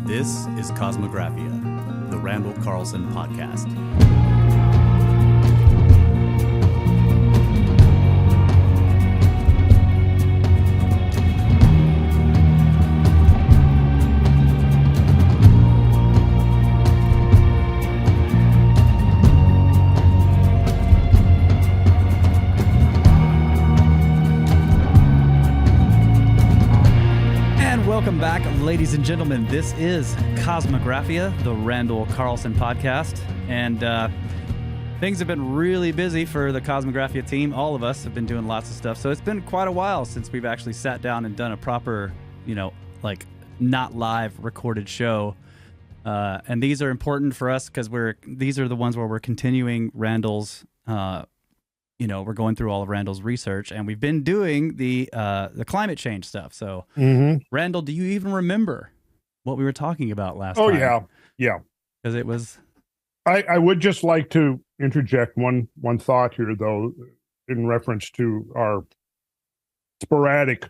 This is Kosmographia, the Randall Carlson podcast. Welcome back, ladies and gentlemen. This is Kosmographia, the Randall Carlson podcast. And things have been really busy for the Kosmographia team. All of us have been doing lots of stuff. So it's been quite a while since we've actually sat down and done a proper, not live recorded show. And these are important for us because these are the ones where we're continuing Randall's we're going through all of Randall's research, and we've been doing the climate change stuff. So, Randall, do you even remember what we were talking about last time? Oh, yeah. Because it was... I would just like to interject one thought here, though, in reference to our sporadic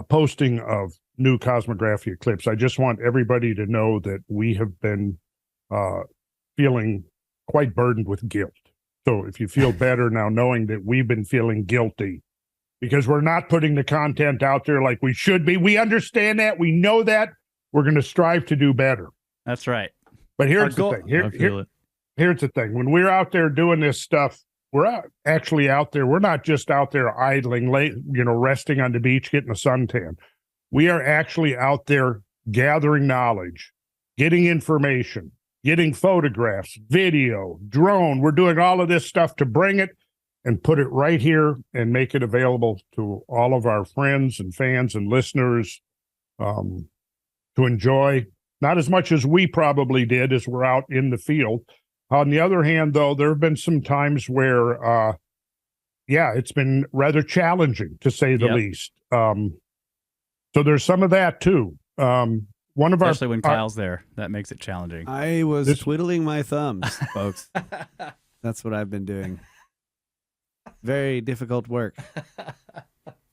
posting of new Kosmographia clips. I just want everybody to know that we have been feeling quite burdened with guilt. So if you feel better now knowing that we've been feeling guilty because we're not putting the content out there like we should be. We understand that. We know that. We're going to strive to do better. That's right. But here's the thing. Here's the thing. When we're out there doing this stuff, we're actually out there. We're not just out there idling, resting on the beach, getting a suntan. We are actually out there gathering knowledge, getting information, getting photographs, video, drone. We're doing all of this stuff to bring it and put it right here and make it available to all of our friends and fans and listeners to enjoy. Not as much as we probably did as we're out in the field. On the other hand, though, there have been some times where, it's been rather challenging, to say the least. So there's some of that, too. Especially when Kyle's there, that makes it challenging. I was twiddling my thumbs, folks. That's what I've been doing. Very difficult work.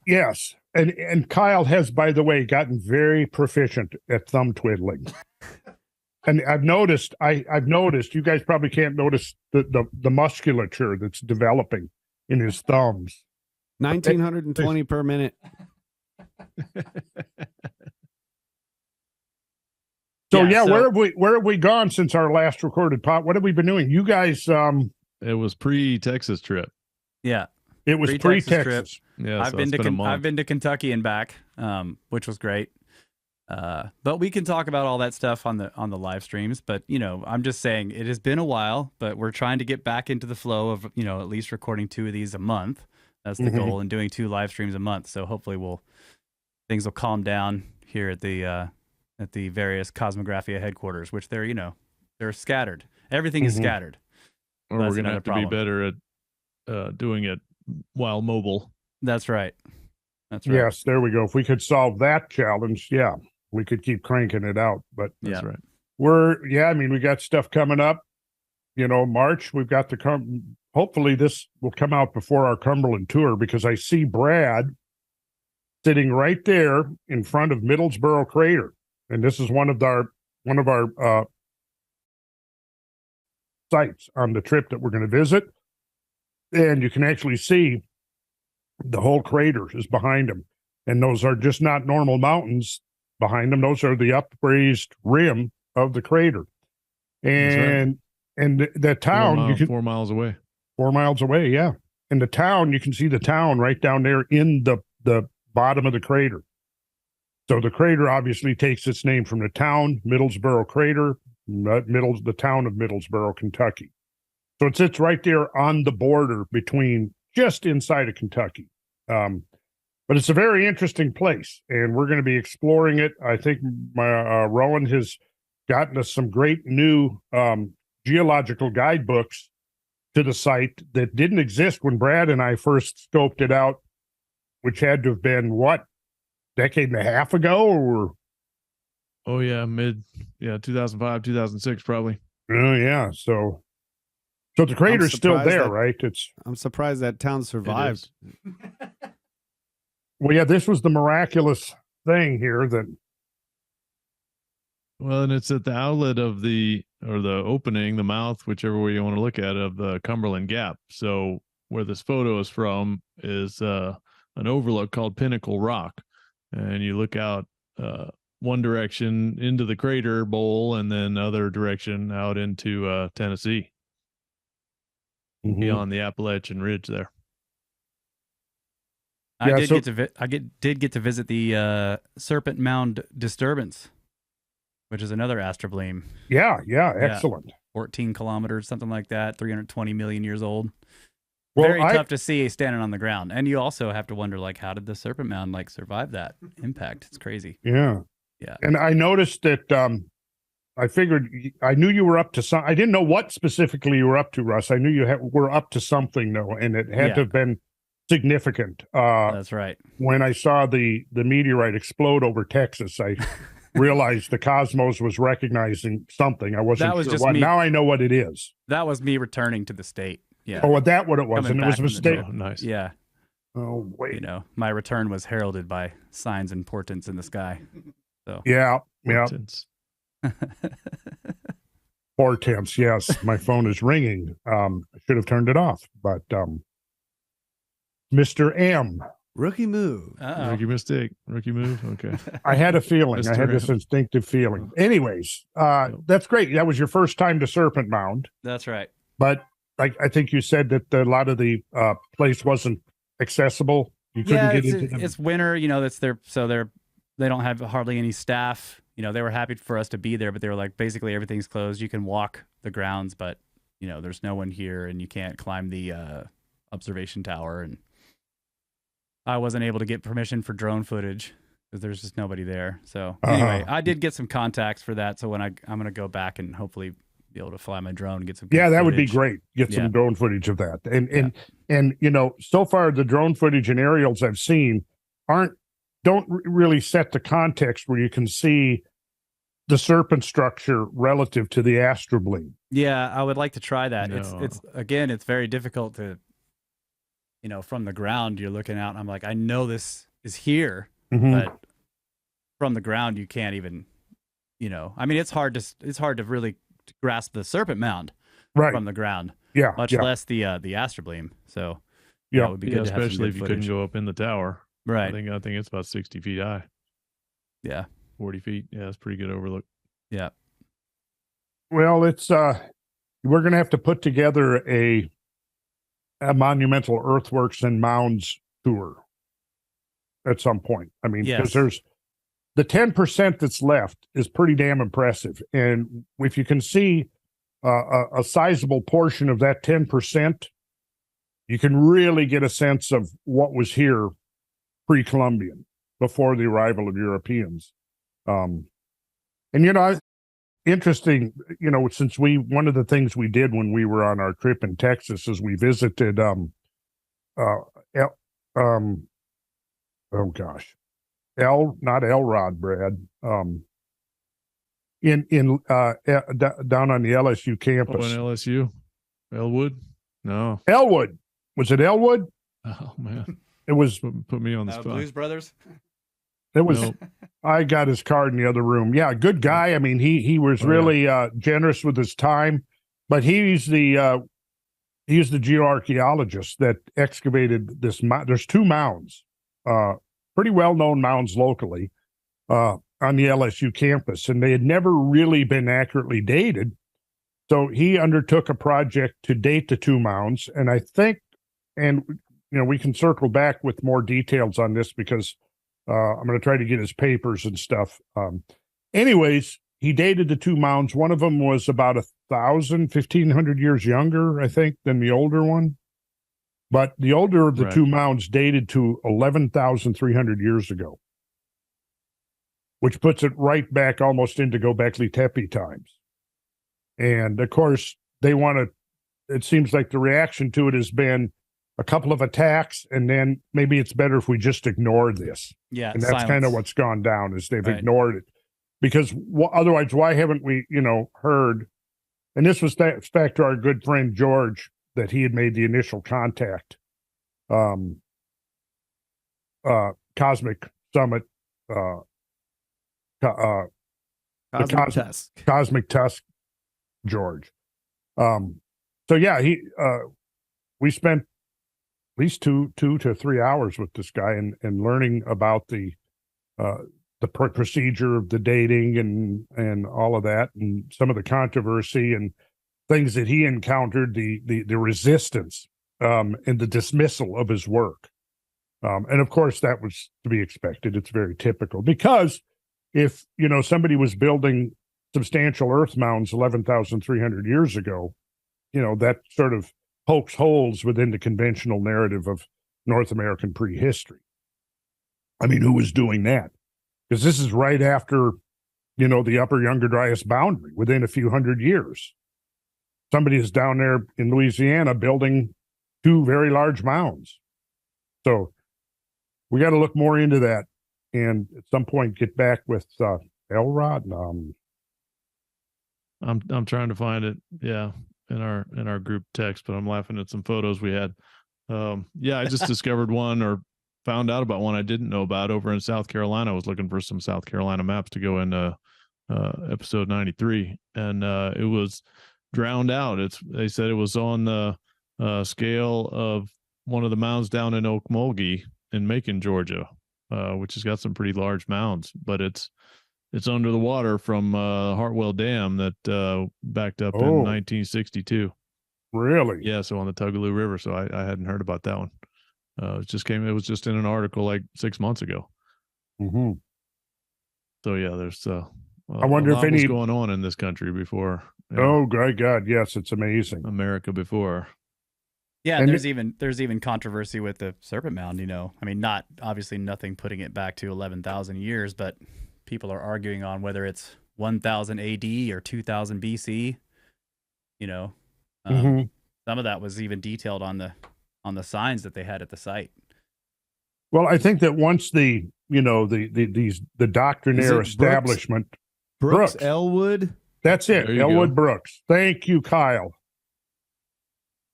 Yes, and Kyle has, by the way, gotten very proficient at thumb twiddling. And I've noticed. You guys probably can't notice the musculature that's developing in his thumbs. 1920 per minute. So where have we gone since our last recorded pod? What have we been doing? You guys, it was pre-Texas trip. Yeah, it was pre-Texas. Yeah, I've been to Kentucky and back, which was great. But we can talk about all that stuff on the live streams. But I'm just saying it has been a while, but we're trying to get back into the flow of at least recording 2 of these a month. That's the goal, and doing 2 live streams a month. So hopefully things will calm down here at the various Kosmographia headquarters, which they're scattered. Everything is scattered. Or we're going to have to be better at doing it while mobile. That's right. Yes, there we go. If we could solve that challenge, we could keep cranking it out. But that's right. We got stuff coming up. March, we've got hopefully this will come out before our Cumberland tour, because I see Brad sitting right there in front of Middlesboro crater. And this is one of our sites on the trip that we're going to visit. And you can actually see the whole crater is behind them. And those are just not normal mountains behind them. Those are the upraised rim of the crater. And the town... 4 miles away. 4 miles away, yeah. And the town, you can see the town right down there in the bottom of the crater. So the crater obviously takes its name from the town, Middlesboro crater, the town of Middlesboro, Kentucky. So it sits right there on the border between, just inside of Kentucky. But it's a very interesting place, and we're going to be exploring it. I think Rowan has gotten us some great new geological guidebooks to the site that didn't exist when Brad and I first scoped it out, which had to have been, decade and a half ago, or 2005, 2006 probably. Oh yeah, so the crater's still there, right? I'm surprised that town survived. Well, yeah, this was the miraculous thing here, that Well, and it's at the outlet of the opening, the mouth, whichever way you want to look at it, of the Cumberland Gap. So where this photo is from is an overlook called Pinnacle Rock, and you look out one direction into the crater bowl, and then other direction out into Tennessee, beyond the Appalachian Ridge there. I did get to visit the Serpent Mound disturbance, which is another astrobleme. Yeah, excellent. 14 kilometers, something like that, 320 million years old. Well, Very tough to see standing on the ground. And you also have to wonder, like, how did the Serpent Mound survive that impact? It's crazy. Yeah. Yeah. And I noticed that I knew you were up to I didn't know what specifically you were up to, Russ. I knew you were up to something, though, and it had to have been significant. That's right. When I saw the meteorite explode over Texas, I realized the cosmos was recognizing something. I wasn't sure what. Now I know what it is. That was me returning to the state. Yeah. Oh, that what it was, Coming and it was a mistake. Oh, nice. Yeah. Oh, wait. My return was heralded by signs and portents in the sky. So yeah. Portents. Portents. Yes, my phone is ringing. I should have turned it off, but Mr. M. Rookie move. Rookie mistake. Rookie move. Okay. I had a feeling. I had this instinctive feeling. Anyways, that's great. That was your first time to Serpent Mound. That's right. But I think you said that a lot of the place wasn't accessible. You couldn't get into them. It's winter. They don't have hardly any staff. They were happy for us to be there, but they were like, basically everything's closed. You can walk the grounds, but there's no one here, and you can't climb the observation tower. And I wasn't able to get permission for drone footage because there's just nobody there. So anyway, I did get some contacts for that. So when I'm going to go back and hopefully be able to fly my drone and get some that footage. would be great. Get some drone footage of that. And so far the drone footage and aerials I've seen don't really set the context where you can see the serpent structure relative to the astrobleme. Yeah, I would like to try that. No. It's very difficult to, from the ground you're looking out and I'm like, I know this is here, but from the ground you can't even, it's hard to really grasp the Serpent Mound from the ground. Yeah. Much less the astrobleme. So it would be good to have especially if you footage. couldn't go up in the tower. Right. I think it's about 60 feet high. Yeah. 40 feet. Yeah, it's pretty good overlook. Yeah. Well, it's we're going to have to put together a monumental earthworks and mounds tour at some point. I mean, because there's the 10% that's left is pretty damn impressive. And if you can see a sizable portion of that 10%, you can really get a sense of what was here pre-Columbian, before the arrival of Europeans. Interesting, since one of the things we did when we were on our trip in Texas is we visited, not Elrod, Brad, down on the LSU campus. Oh, in LSU? Elwood? No. Elwood. Was it Elwood? Oh, man. It was. Put me on the spot. Blues Brothers? It was. Nope. I got his card in the other room. Yeah, good guy. I mean, he was really generous with his time, but he's the geoarchaeologist that excavated this. There's two mounds, pretty well-known mounds locally, on the LSU campus, and they had never really been accurately dated. So he undertook a project to date the two mounds, and I think, we can circle back with more details on this because I'm going to try to get his papers and stuff. Anyways, he dated the two mounds. One of them was about 1,500 years younger, I think, than the older one. But the older of the two mounds dated to 11,300 years ago, which puts it right back almost into Göbekli Tepe times. And of course, it seems like the reaction to it has been a couple of attacks, and then maybe it's better if we just ignore this. Yeah. And that's kind of what's gone down, is they've ignored it. Because otherwise, why haven't we, heard? And this was back to our good friend George, that he had made the initial contact. Cosmic Summit, Cosmic Tusk George. So yeah, we spent at least 2 to 3 hours with this guy and learning about the procedure of the dating and all of that, and some of the controversy and things that he encountered, the resistance and the dismissal of his work. And of course, that was to be expected. It's very typical, because if, somebody was building substantial earth mounds 11,300 years ago, that sort of pokes holes within the conventional narrative of North American prehistory. I mean, who was doing that? Because this is right after, the Upper Younger Dryas boundary, within a few hundred years. Somebody is down there in Louisiana building 2 very large mounds. So we got to look more into that, and at some point get back with Elrod. I'm trying to find it. Yeah, in our group text, but I'm laughing at some photos we had. I just discovered one, or found out about one I didn't know about, over in South Carolina. I was looking for some South Carolina maps to go into episode 93, and it was drowned out. They said it was on the scale of one of the mounds down in Okmulgee in Macon, Georgia, which has got some pretty large mounds, but it's under the water from Hartwell Dam that backed up in 1962. Really? Yeah, so on the Tugaloo River. So I hadn't heard about that one. It was just in an article like 6 months ago. Mm-hmm. So yeah, there's I wonder if any was going on in this country before. Oh, great God, yes, it's amazing. America before. Yeah, and there's even controversy with the Serpent Mound. I mean, not obviously nothing putting it back to 11,000 years, but people are arguing on whether it's 1,000 AD or 2,000 BC. Mm-hmm. Some of that was even detailed on the signs that they had at the site. Well, I think that once the doctrinaire establishment, Brooks Elwood. That's it, Elwood go. Brooks. Thank you, Kyle.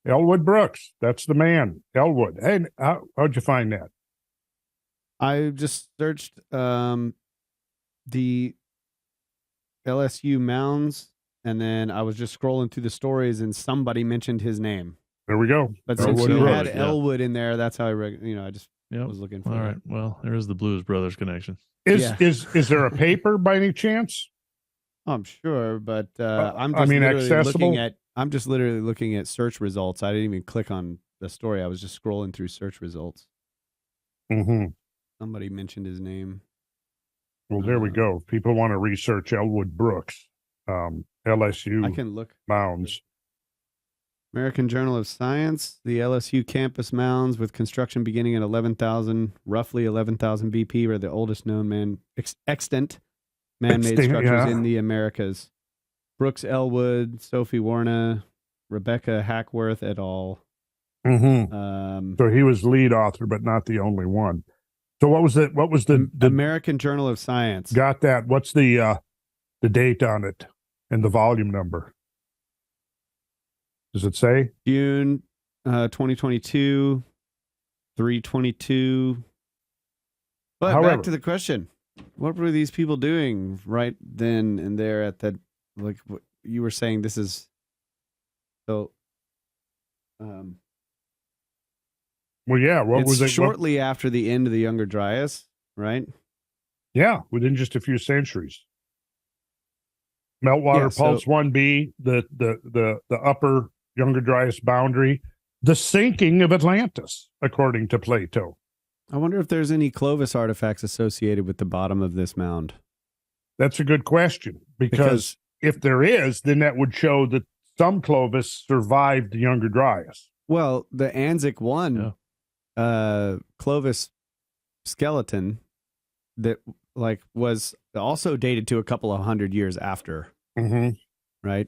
Elwood Brooks, that's the man. Elwood. Hey, how'd you find that? I just searched the LSU mounds, and then I was just scrolling through the stories, and somebody mentioned his name. There we go. But since you had Elwood in there, that's how I just was looking for. All right. Well, there's the Blues Brothers connection. Is there a paper by any chance? I'm sure, but I'm just literally looking at search results. I didn't even click on the story. I was just scrolling through search results. Mm-hmm. Somebody mentioned his name. Well, there we go. If people want to research Elwood Brooks, LSU I can look. mounds. American Journal of Science, the LSU campus mounds with construction beginning at roughly 11,000 BP, are the oldest known extant man-made structures in the Americas. Brooks Elwood, Sophie Warna, Rebecca Hackworth et al. Mm-hmm. So he was lead author, but not the only one. So what was it? What was the American Journal of Science? Got that. What's the date on it and the volume number? Does it say? June 2022, 322. But back to the question. What were these people doing right then and there at that, like what you were saying, this is so well, yeah, what was it? Shortly after the end of the Younger Dryas, right? Yeah, within just a few centuries. Meltwater Pulse 1B, the upper Younger Dryas boundary, the sinking of Atlantis, according to Plato. I wonder if there's any Clovis artifacts associated with the bottom of this mound. That's a good question, because if there is, then that would show that some Clovis survived the Younger Dryas. Well, the Anzac 1 Clovis skeleton that was also dated to a couple of hundred years after. Mm-hmm. Right?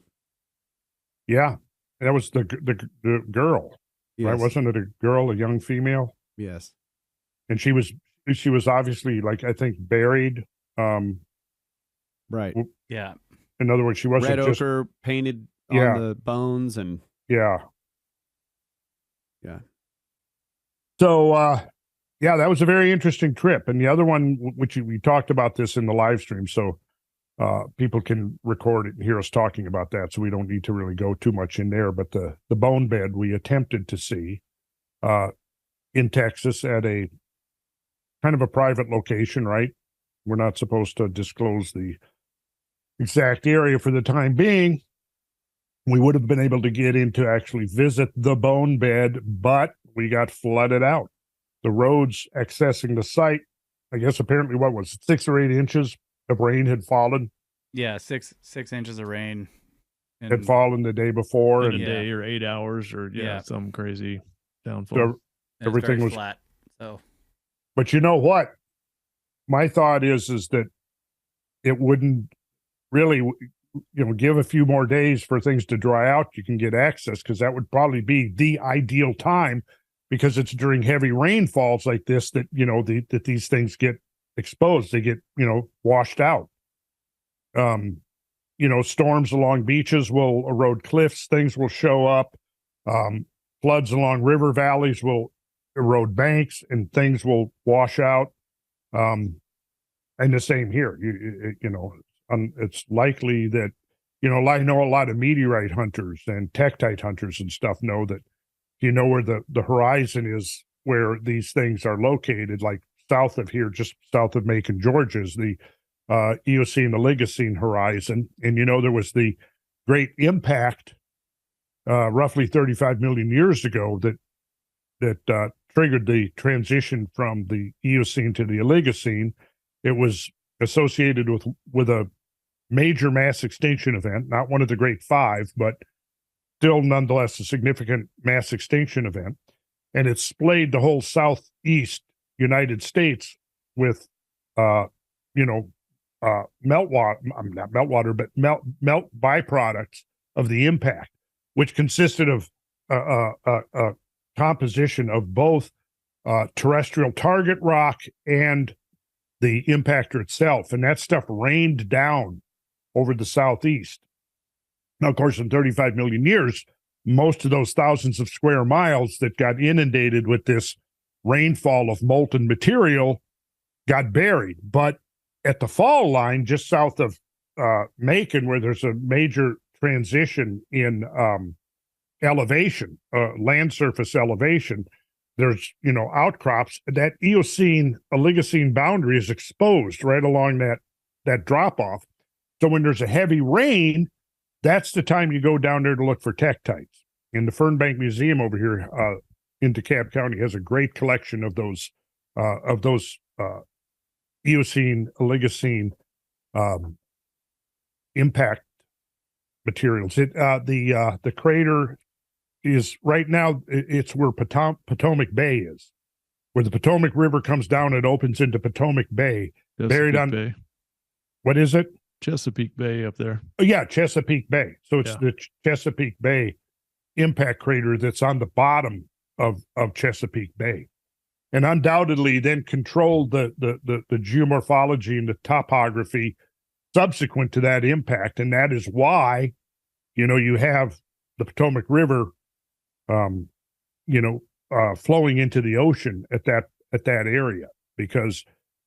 Yeah. That was the girl. Yes. Right? Wasn't it a girl, a young female? Yes. And she was obviously, I think, buried. Right. Yeah. In other words, she wasn't red ochre painted on the bones and yeah. So that was a very interesting trip. And the other one, which we talked about this in the live stream. So people can record it and hear us talking about that, so we don't need to really go too much in there. But the Bonebed we attempted to see in Texas at a kind of a private location, right? We're not supposed to disclose the exact area for the time being. We would have been able to get in to actually visit the Bonebed, but we got flooded out. The roads accessing the site, I guess apparently what was it, 6 or 8 inches of rain had fallen. Yeah, six inches of rain. Had fallen the day before. In a day or 8 hours or some crazy downfall. So everything was flat. So, but you know what? My thought is that it wouldn't really, give a few more days for things to dry out. You can get access, because that would probably be the ideal time, because it's during heavy rainfalls like this that, that these things get exposed. They get, washed out. Storms along beaches will erode cliffs. Things will show up. Floods along river valleys will erode banks, and things will wash out. And the same here. It's likely that, I know a lot of meteorite hunters and Tektite hunters and stuff know that, where the horizon is, where these things are located, like south of here, just south of Macon, Georgia, is the Eocene, Oligocene horizon. And, there was the great impact roughly 35 million years ago that triggered the transition from the Eocene to the Oligocene. It was associated with a major mass extinction event, not one of the Great Five, but still nonetheless a significant mass extinction event. And it splayed the whole southeast United States with, melt byproducts of the impact, which consisted of a composition of both terrestrial target rock and the impactor itself. And that stuff rained down over the southeast. Now, of course, in 35 million years, most of those thousands of square miles that got inundated with this rainfall of molten material got buried. But at the fall line, just south of Macon, where there's a major transition in elevation, land surface elevation, there's, outcrops. That Eocene, Oligocene boundary is exposed right along that drop-off. So when there's a heavy rain, that's the time you go down there to look for Tektites. And the Fernbank Museum over here in DeKalb County has a great collection of those Eocene, Oligocene impact materials. The crater is right now, it's where Potomac Bay is, where the Potomac River comes down and opens into Potomac Bay. Chesapeake Bay. What is it? Chesapeake Bay up there. Oh, yeah, Chesapeake Bay. So it's the Chesapeake Bay impact crater that's on the bottom of Chesapeake Bay, and undoubtedly then controlled the geomorphology and the topography subsequent to that impact. And that is why, you have the Potomac River, flowing into the ocean at that area, because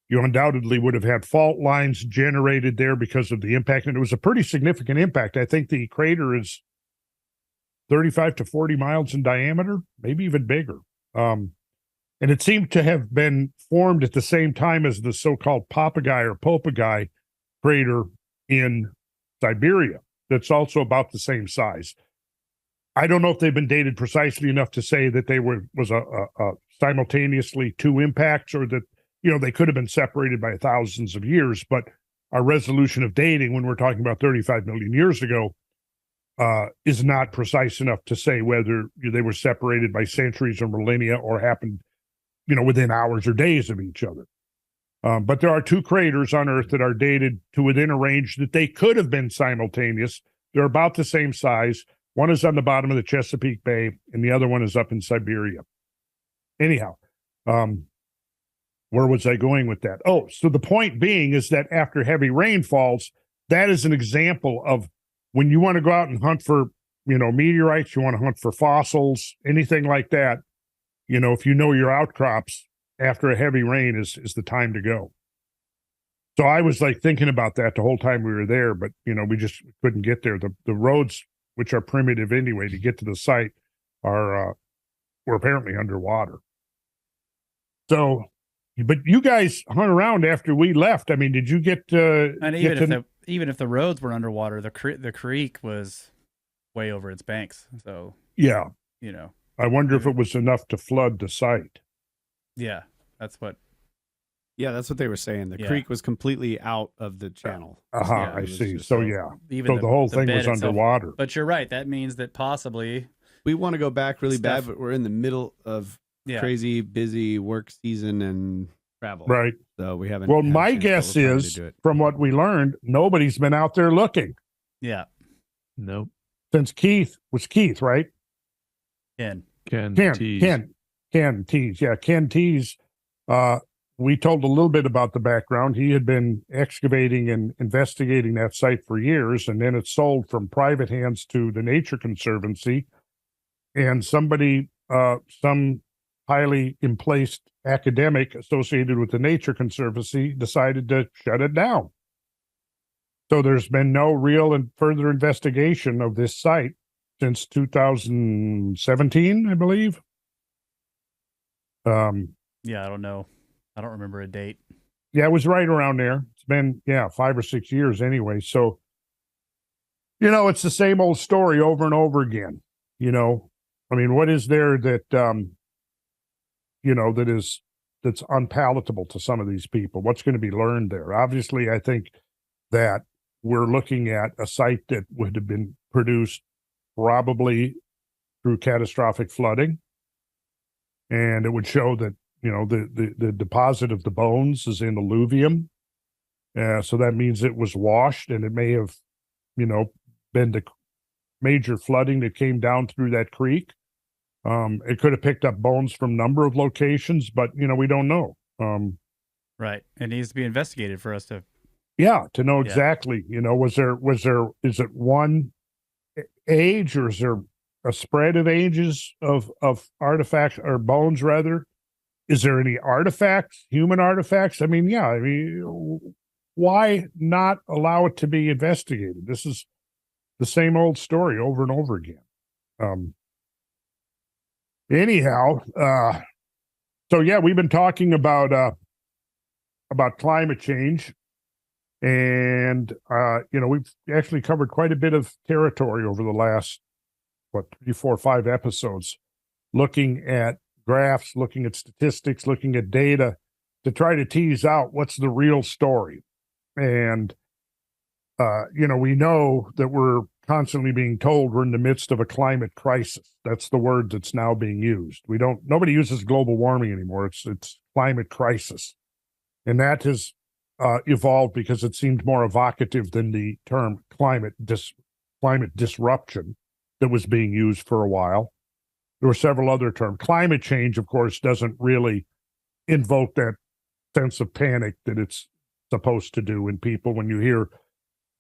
you undoubtedly would have had fault lines generated there because of the impact. And it was a pretty significant impact. I think the crater is 35 to 40 miles in diameter, maybe even bigger. And it seemed to have been formed at the same time as the so-called Popogai crater in Siberia. That's also about the same size. I don't know if they've been dated precisely enough to say that they was a simultaneously two impacts, or that, they could have been separated by thousands of years. But our resolution of dating, when we're talking about 35 million years ago, is not precise enough to say whether they were separated by centuries or millennia, or happened, within hours or days of each other. But there are two craters on Earth that are dated to within a range that they could have been simultaneous. They're about the same size. One is on the bottom of the Chesapeake Bay, and the other one is up in Siberia. Anyhow, where was I going with that? Oh, so the point being is that after heavy rainfalls, that is an example of when you want to go out and hunt for, meteorites, you want to hunt for fossils, anything like that. If you know your outcrops, after a heavy rain is the time to go. So I was like thinking about that the whole time we were there, but we just couldn't get there. The roads, which are primitive anyway, to get to the site were apparently underwater. So, but you guys hung around after we left. I mean, did you get and even if the roads were underwater, the creek was way over its banks. So yeah, I wonder if it was enough to flood the site. Yeah, that's what they were saying. The creek was completely out of the channel. I see. So the whole thing was underwater. But you're right. That means that possibly we want to go back really bad, but we're in the middle of crazy busy work season and travel. Right. So we haven't. Well, my guess is, from what we learned, nobody's been out there looking. Yeah. Nope. Since Keith, right? Ken Tees. Yeah, Ken Tees. We told a little bit about the background. He had been excavating and investigating that site for years, and then it sold from private hands to the Nature Conservancy. And somebody, some highly emplaced academic associated with the Nature Conservancy, decided to shut it down. So there's been no real and further investigation of this site since 2017, I believe. Yeah, I don't know. I don't remember a date. Yeah, it was right around there. It's been 5 or 6 years anyway. So, it's the same old story over and over again. I mean, what is there that that's unpalatable to some of these people? What's going to be learned there? Obviously, I think that we're looking at a site that would have been produced probably through catastrophic flooding, and it would show that the deposit of the bones is in alluvium. So that means it was washed, and it may have been the major flooding that came down through that creek. It could have picked up bones from a number of locations, but we don't know. Right. It needs to be investigated for us to know exactly. Is it one age, or is there a spread of ages of artifacts or bones rather? Is there any artifacts, human artifacts? I mean, why not allow it to be investigated? This is the same old story over and over again. Anyhow, we've been talking about climate change, and we've actually covered quite a bit of territory over the last 3, 4, 5 episodes, looking at graphs, looking at statistics, looking at data to try to tease out what's the real story. And we know that we're constantly being told we're in the midst of a climate crisis. That's the word that's now being used. Nobody uses global warming anymore. It's climate crisis. And that has evolved because it seemed more evocative than the term climate disruption that was being used for a while. There were several other terms. Climate change, of course, doesn't really invoke that sense of panic that it's supposed to do in people when you hear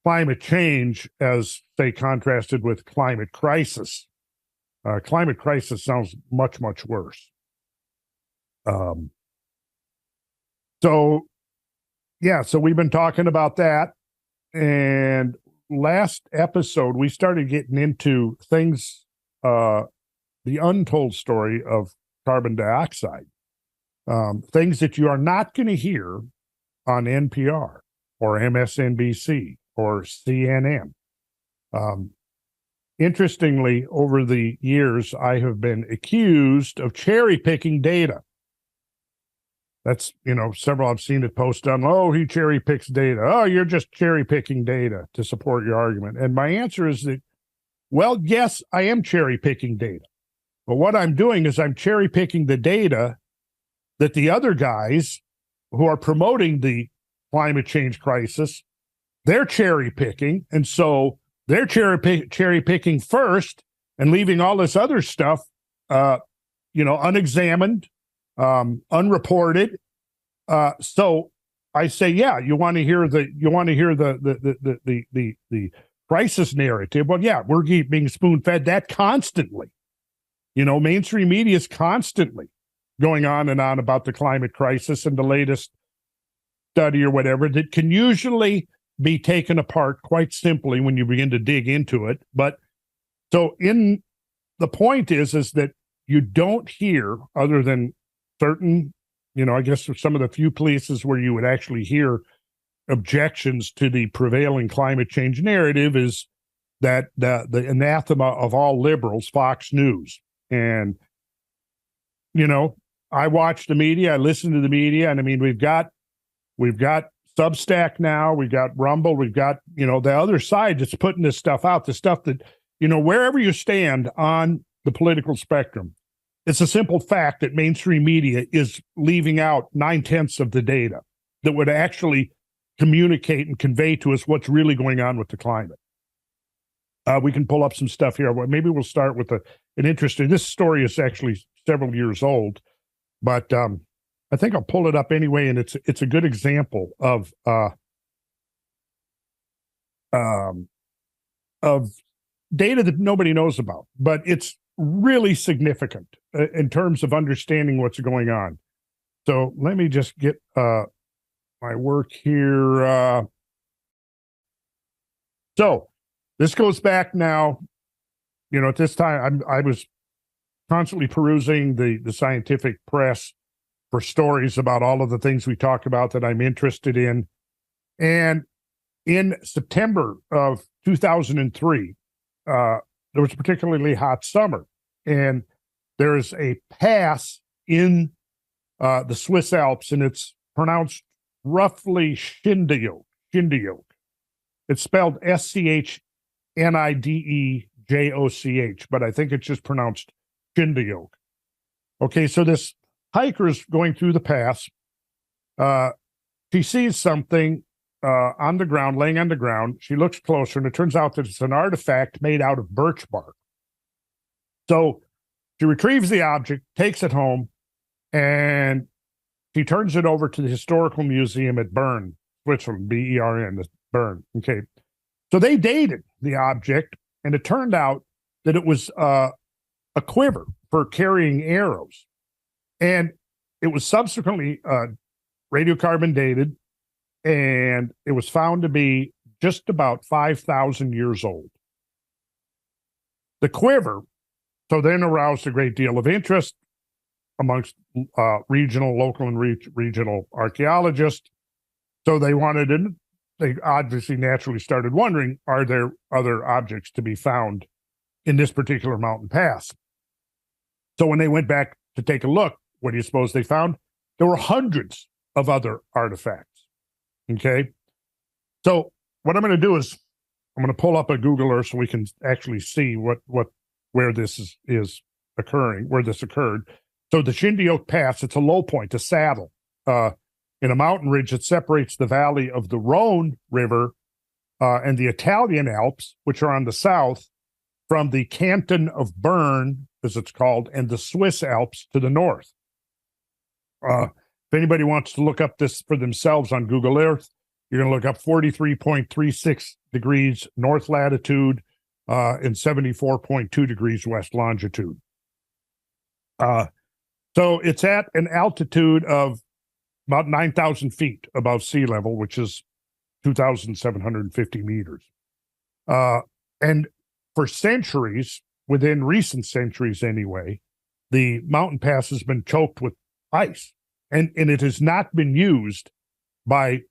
climate change as, say, contrasted with climate crisis. Climate crisis sounds much, much worse. So we've been talking about that. And last episode, we started getting into things, the untold story of carbon dioxide, things that you are not going to hear on NPR or MSNBC or CNN. Interestingly, over the years, I have been accused of cherry picking data. That's, several I've seen it posted on, he cherry picks data. Oh, you're just cherry picking data to support your argument. And my answer is that, yes, I am cherry picking data. But what I'm doing is I'm cherry picking the data that the other guys who are promoting the climate change crisis, they're cherry picking. And so they're cherry picking first and leaving all this other stuff, unexamined, unreported. So I say, you want to hear the crisis narrative. Well, we're being spoon fed that constantly. Mainstream media is constantly going on and on about the climate crisis and the latest study or whatever that can usually be taken apart quite simply when you begin to dig into it. But so the point is that you don't hear, other than certain, I guess some of the few places where you would actually hear objections to the prevailing climate change narrative, is that the anathema of all liberals, Fox News. And, I watch the media, I listen to the media, and I mean, we've got Substack now, we've got Rumble, we've got, the other side that's putting this stuff out, the stuff that, wherever you stand on the political spectrum, it's a simple fact that mainstream media is leaving out 9/10 of the data that would actually communicate and convey to us what's really going on with the climate. We can pull up some stuff here. Maybe we'll start with an interesting, this story is actually several years old, but I think I'll pull it up anyway, and it's a good example of data that nobody knows about, but it's really significant in terms of understanding what's going on. So let me just get my work here. So this goes back now, at this time, I was constantly perusing the scientific press for stories about all of the things we talk about that I'm interested in. And in September of 2003, there was a particularly hot summer, and there's a pass in the Swiss Alps, and it's pronounced roughly Schindioke. It's spelled Schnidejoch, but I think it's just pronounced Schindioke. Okay, so this hiker's going through the pass. She sees something on the ground, laying on the ground. She looks closer, and it turns out that it's an artifact made out of birch bark. So she retrieves the object, takes it home, and she turns it over to the Historical Museum at Bern, Switzerland, Bern, Bern. Okay. So they dated the object, and it turned out that it was a quiver for carrying arrows. And it was subsequently radiocarbon dated, and it was found to be just about 5,000 years old. The quiver, so then aroused a great deal of interest amongst regional, local, and regional archaeologists. So they obviously naturally started wondering, are there other objects to be found in this particular mountain pass? So when they went back to take a look, what do you suppose they found? There were hundreds of other artifacts. Okay. So what I'm going to do is I'm going to pull up a Google Earth so we can actually see where this is occurring, where this occurred. So the Schindioke Pass, it's a low point, a saddle, in a mountain ridge that separates the valley of the Rhone River and the Italian Alps, which are on the south, from the canton of Bern, as it's called, and the Swiss Alps to the north. If anybody wants to look up this for themselves on Google Earth, you're going to look up 43.36 degrees north latitude and 74.2 degrees west longitude. So it's at an altitude of about 9,000 feet above sea level, which is 2,750 meters. And for centuries, within recent centuries anyway, the mountain pass has been choked with ice, and it has not been used by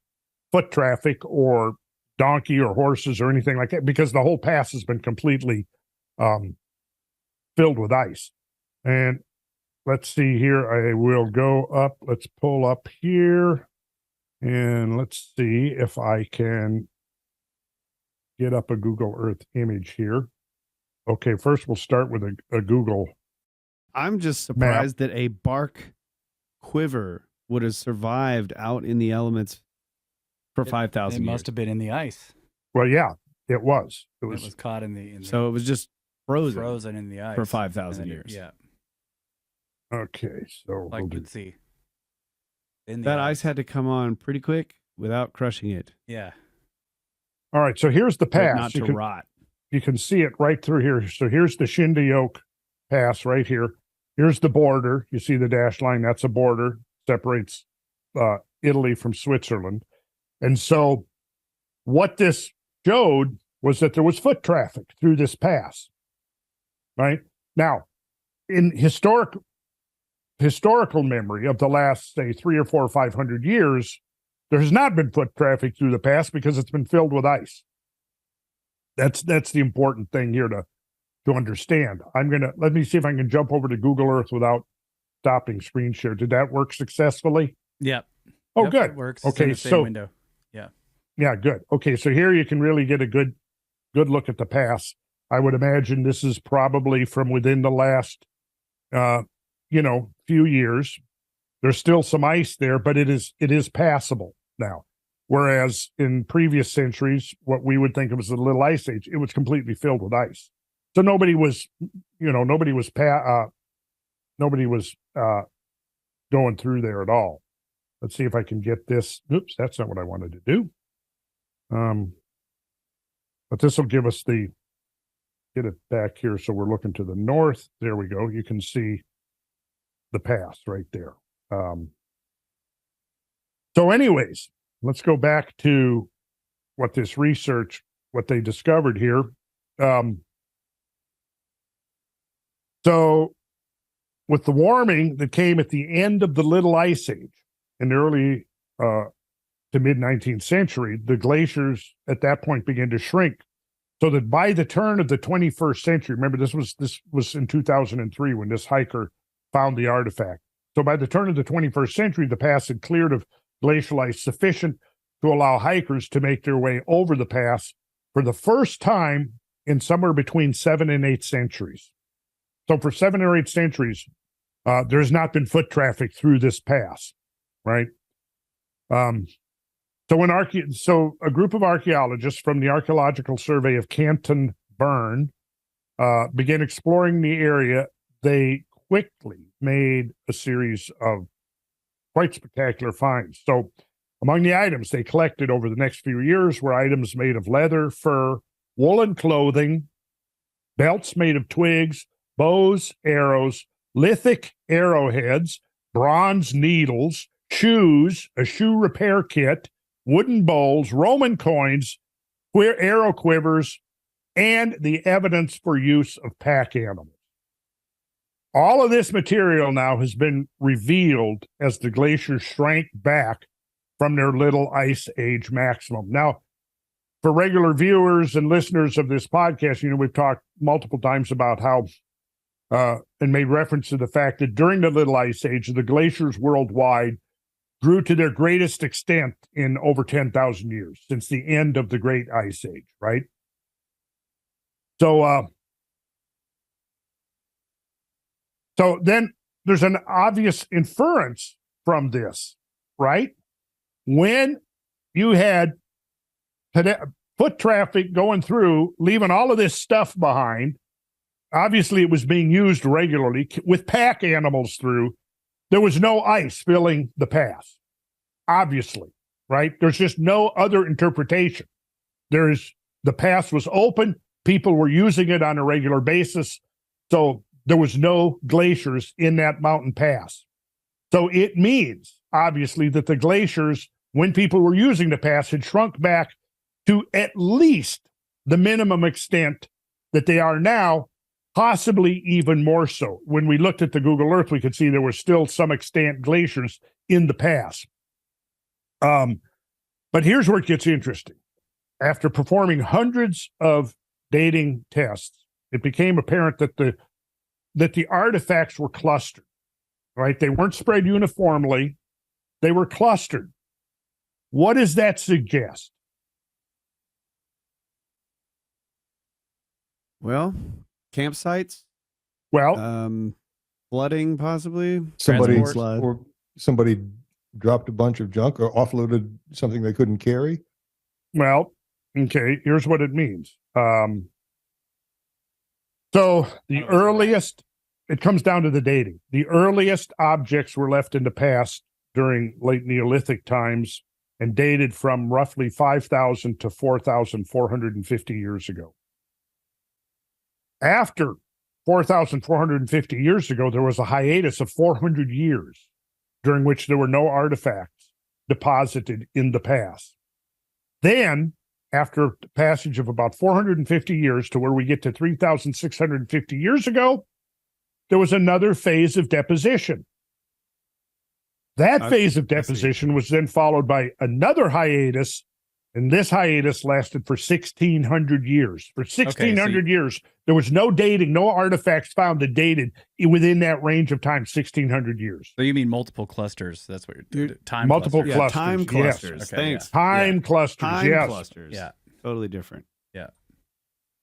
foot traffic or donkey or horses or anything like that, because the whole pass has been completely filled with ice. And let's see here. I will go up. Let's pull up here, and let's see if I can get up a Google Earth image here. Okay, first we'll start with a Google. I'm just surprised that a bark quiver would have survived out in the elements for 5,000 years. It must have been in the ice. Well, yeah, it was. It was caught in the so it was just frozen in the ice for 5,000 years. Yeah. Okay, so like you can see. That ice had to come on pretty quick without crushing it. Yeah. All right, so here's the pass. Not to rot. You can see it right through here. So here's the Schindioke Pass right here. Here's the border. You see the dashed line. That's a border. Separates Italy from Switzerland. And so what this showed was that there was foot traffic through this pass, right? Now, in historical memory of the last, say, 300 or 400 or 500 years, there has not been foot traffic through the pass because it's been filled with ice. That's the important thing here to understand. Let me see if I can jump over to Google Earth without stopping screen share. Did that work successfully? Yep. Oh, yep, good. It works. Okay, so window. Yeah. Yeah, good. Okay, so here you can really get a good look at the pass. I would imagine this is probably from within the last, few years. There's still some ice there, but it is passable now. Whereas in previous centuries, what we would think of as a little ice age, it was completely filled with ice. So nobody was going through there at all. Let's see if I can get this. Oops, that's not what I wanted to do. But this will give us get it back here. So we're looking to the north. There we go. You can see the pass right there. So anyways, let's go back to what they discovered here. So with the warming that came at the end of the Little Ice Age in the early to mid-19th century, the glaciers at that point began to shrink. So that by the turn of the 21st century, remember this was in 2003 when this hiker found the artifact. So by the turn of the 21st century, the pass had cleared of glacial ice sufficient to allow hikers to make their way over the pass for the first time in somewhere between 7 and 8 centuries. So for 7 or 8 centuries, there's not been foot traffic through this pass, right? So a group of archaeologists from the Archaeological Survey of Canton Bern began exploring the area. They quickly made a series of quite spectacular finds. So among the items they collected over the next few years were items made of leather, fur, woolen clothing, belts made of twigs, bows, arrows, lithic arrowheads, bronze needles, shoes, a shoe repair kit, wooden bowls, Roman coins, arrow quivers, and the evidence for use of pack animals. All of this material now has been revealed as the glaciers shrank back from their little ice age maximum. Now, for regular viewers and listeners of this podcast, we've talked multiple times about how and made reference to the fact that during the little ice age, the glaciers worldwide grew to their greatest extent in over 10,000 years, since the end of the Great Ice Age, right? So then there's an obvious inference from this, right? When you had foot traffic going through, leaving all of this stuff behind, obviously it was being used regularly with pack animals through. There was no ice filling the pass, obviously, right? There's just no other interpretation. The pass was open. People were using it on a regular basis. So there was no glaciers in that mountain pass. So it means, obviously, that the glaciers, when people were using the pass, had shrunk back to at least the minimum extent that they are now, possibly even more so. When we looked at the Google Earth, we could see there were still some extant glaciers in the pass. But here's where it gets interesting. After performing hundreds of dating tests, it became apparent that the artifacts were clustered, right? They weren't spread uniformly. They were clustered. What does that suggest? Well, campsites. Well, flooding, possibly. Somebody dropped a bunch of junk or offloaded something they couldn't carry. Well, okay, here's what it means. So the earliest, it comes down to the dating. The earliest objects were left in the past during late Neolithic times and dated from roughly 5,000 to 4,450 years ago. After 4,450 years ago, there was a hiatus of 400 years during which there were no artifacts deposited in the pass. Then, after the passage of about 450 years to where we get to 3,650 years ago, there was another phase of deposition. That phase of deposition was then followed by another hiatus, and this hiatus lasted for 1,600 years. For 1,600 years, there was no dating, no artifacts found that dated within that range of time, 1,600 years. So you mean multiple clusters? That's what you're time multiple clusters. clusters. Time clusters. Yes. Okay, Thanks. Time clusters. Time yes. clusters. Yeah. Totally different. Yeah.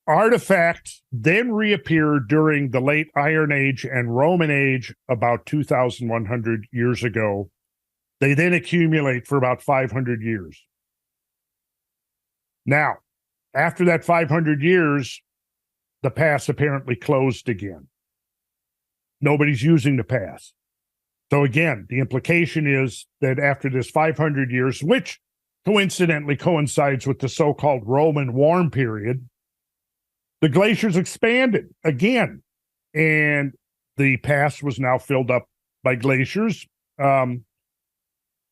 Artifacts then reappeared during the late Iron Age and Roman Age about 2,100 years ago. They then accumulate for about 500 years. Now, after that 500 years, the pass apparently closed again. Nobody's using the pass. So again, the implication is that after this 500 years, which coincidentally coincides with the so-called Roman warm period, the glaciers expanded again, and the pass was now filled up by glaciers. So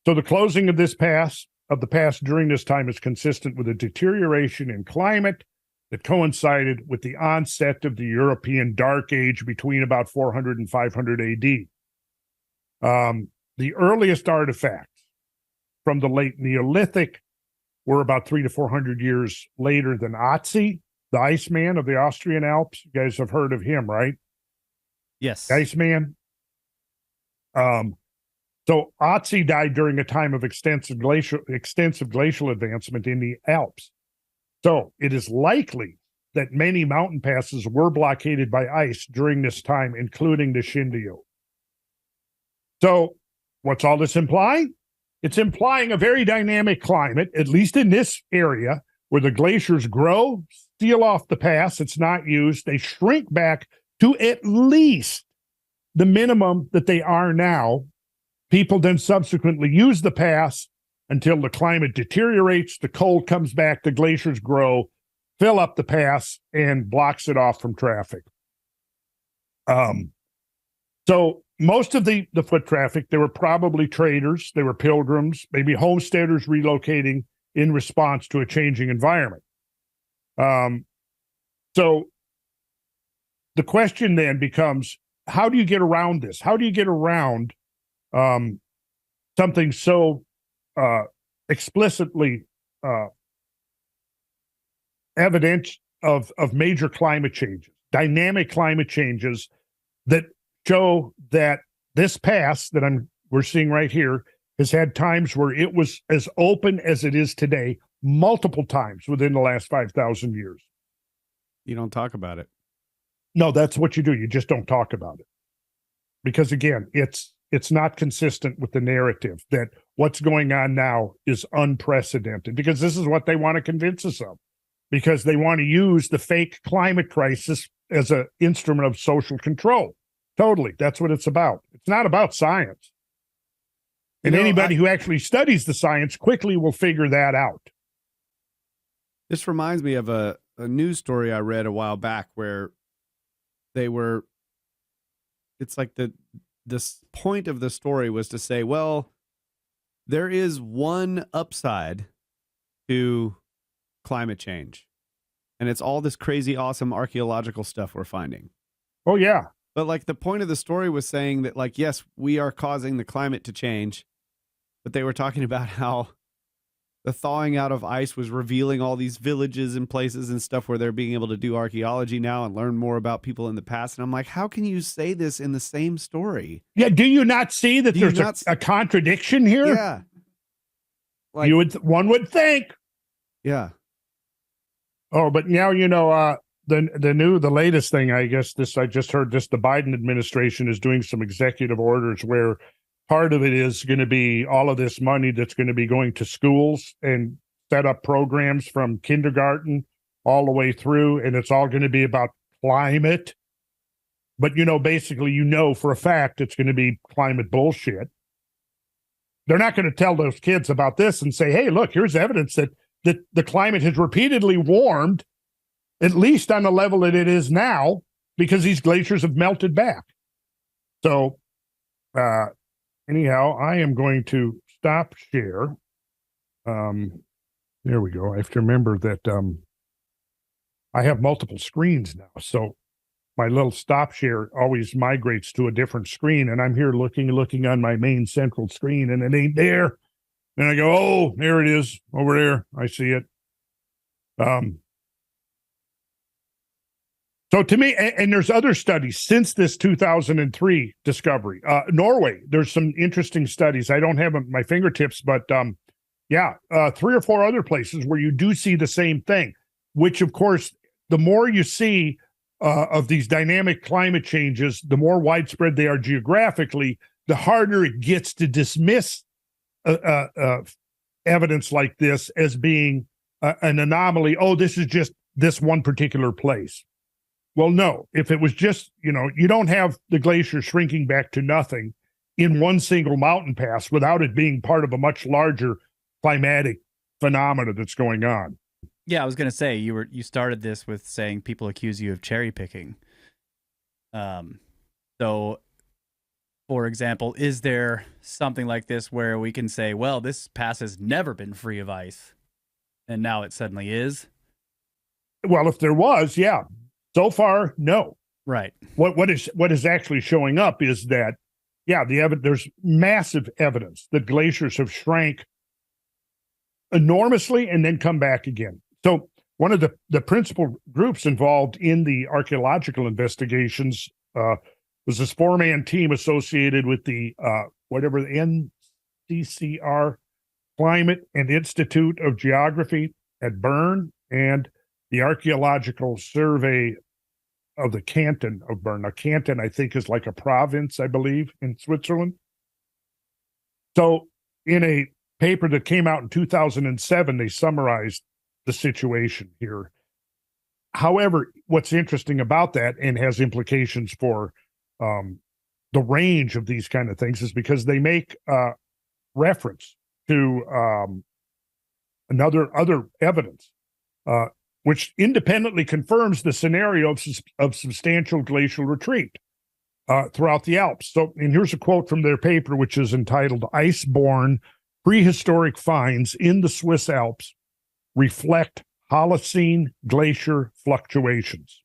the closing of the pass during this time is consistent with a deterioration in climate that coincided with the onset of the European Dark Age between about 400 and 500 AD. The earliest artifacts from the late Neolithic were about 300 to 400 years later than Otzi, the Iceman of the Austrian Alps. You guys have heard of him, right? Yes. Iceman. So Otzi died during a time of extensive glacial advancement in the Alps. So it is likely that many mountain passes were blockaded by ice during this time, including the Shindio. So what's all this implying? It's implying a very dynamic climate, at least in this area, where the glaciers grow, seal off the pass, it's not used, they shrink back to at least the minimum that they are now. People then subsequently use the pass until the climate deteriorates, the cold comes back, the glaciers grow, fill up the pass, and blocks it off from traffic. So most of the foot traffic, they were probably traders, they were pilgrims, maybe homesteaders relocating in response to a changing environment. So the question then becomes, how do you get around this? How do you get around something so explicitly evident of major climate changes, dynamic climate changes that show that this pass that we're seeing right here has had times where it was as open as it is today, multiple times within the last 5,000 years. You don't talk about it. No, that's what you do. You just don't talk about it. Because again, it's not consistent with the narrative that what's going on now is unprecedented, because this is what they want to convince us of, because they want to use the fake climate crisis as an instrument of social control. Totally. That's what it's about. It's not about science. And anybody who actually studies the science quickly will figure that out. This reminds me of a news story I read a while back where it's like this point of the story was to say, well, there is one upside to climate change, and it's all this crazy, awesome archaeological stuff we're finding. Oh, yeah. But like the point of the story was saying that, like, yes, we are causing the climate to change, but they were talking about how the thawing out of ice was revealing all these villages and places and stuff where they're being able to do archaeology now and learn more about people in the past. And I'm like, how can you say this in the same story? Yeah. Do you not see that there's a contradiction here? Yeah. Like, one would think. Yeah. Oh, but now, the latest thing, I guess I just heard the Biden administration is doing some executive orders where part of it is going to be all of this money that's going to be going to schools and set up programs from kindergarten all the way through. And it's all going to be about climate. But, basically, for a fact, it's going to be climate bullshit. They're not going to tell those kids about this and say, hey, look, here's evidence that the climate has repeatedly warmed, at least on the level that it is now, because these glaciers have melted back. So, anyhow, I am going to stop share. There we go. I have to remember that I have multiple screens now. So my little stop share always migrates to a different screen. And I'm here looking on my main central screen, and it ain't there. And I go, oh, there it is over there. I see it. So to me, and there's other studies since this 2003 discovery. Norway, there's some interesting studies. I don't have them at my fingertips, but 3 or 4 other places where you do see the same thing, which of course, the more you see of these dynamic climate changes, the more widespread they are geographically, the harder it gets to dismiss evidence like this as being an anomaly. Oh, this is just this one particular place. Well, no, if it was just, you don't have the glacier shrinking back to nothing in one single mountain pass without it being part of a much larger climatic phenomena that's going on. Yeah, I was going to say, you started this with saying people accuse you of cherry picking. So, for example, is there something like this where we can say, well, this pass has never been free of ice, and now it suddenly is? Well, if there was, yeah. So far, no. Right. What is actually showing up is that, there's massive evidence that glaciers have shrank enormously and then come back again. So one of the principal groups involved in the archaeological investigations was this 4-man team associated with the NCCR Climate and Institute of Geography at Bern and the Archaeological Survey of the Canton of Bern. Now, Canton, I think, is like a province, I believe, in Switzerland. So in a paper that came out in 2007, they summarized the situation here. However, what's interesting about that and has implications for the range of these kind of things is because they make reference to other evidence, which independently confirms the scenario of substantial glacial retreat throughout the Alps. So, and here's a quote from their paper, which is entitled "Ice-Borne Prehistoric Finds in the Swiss Alps Reflect Holocene Glacier Fluctuations."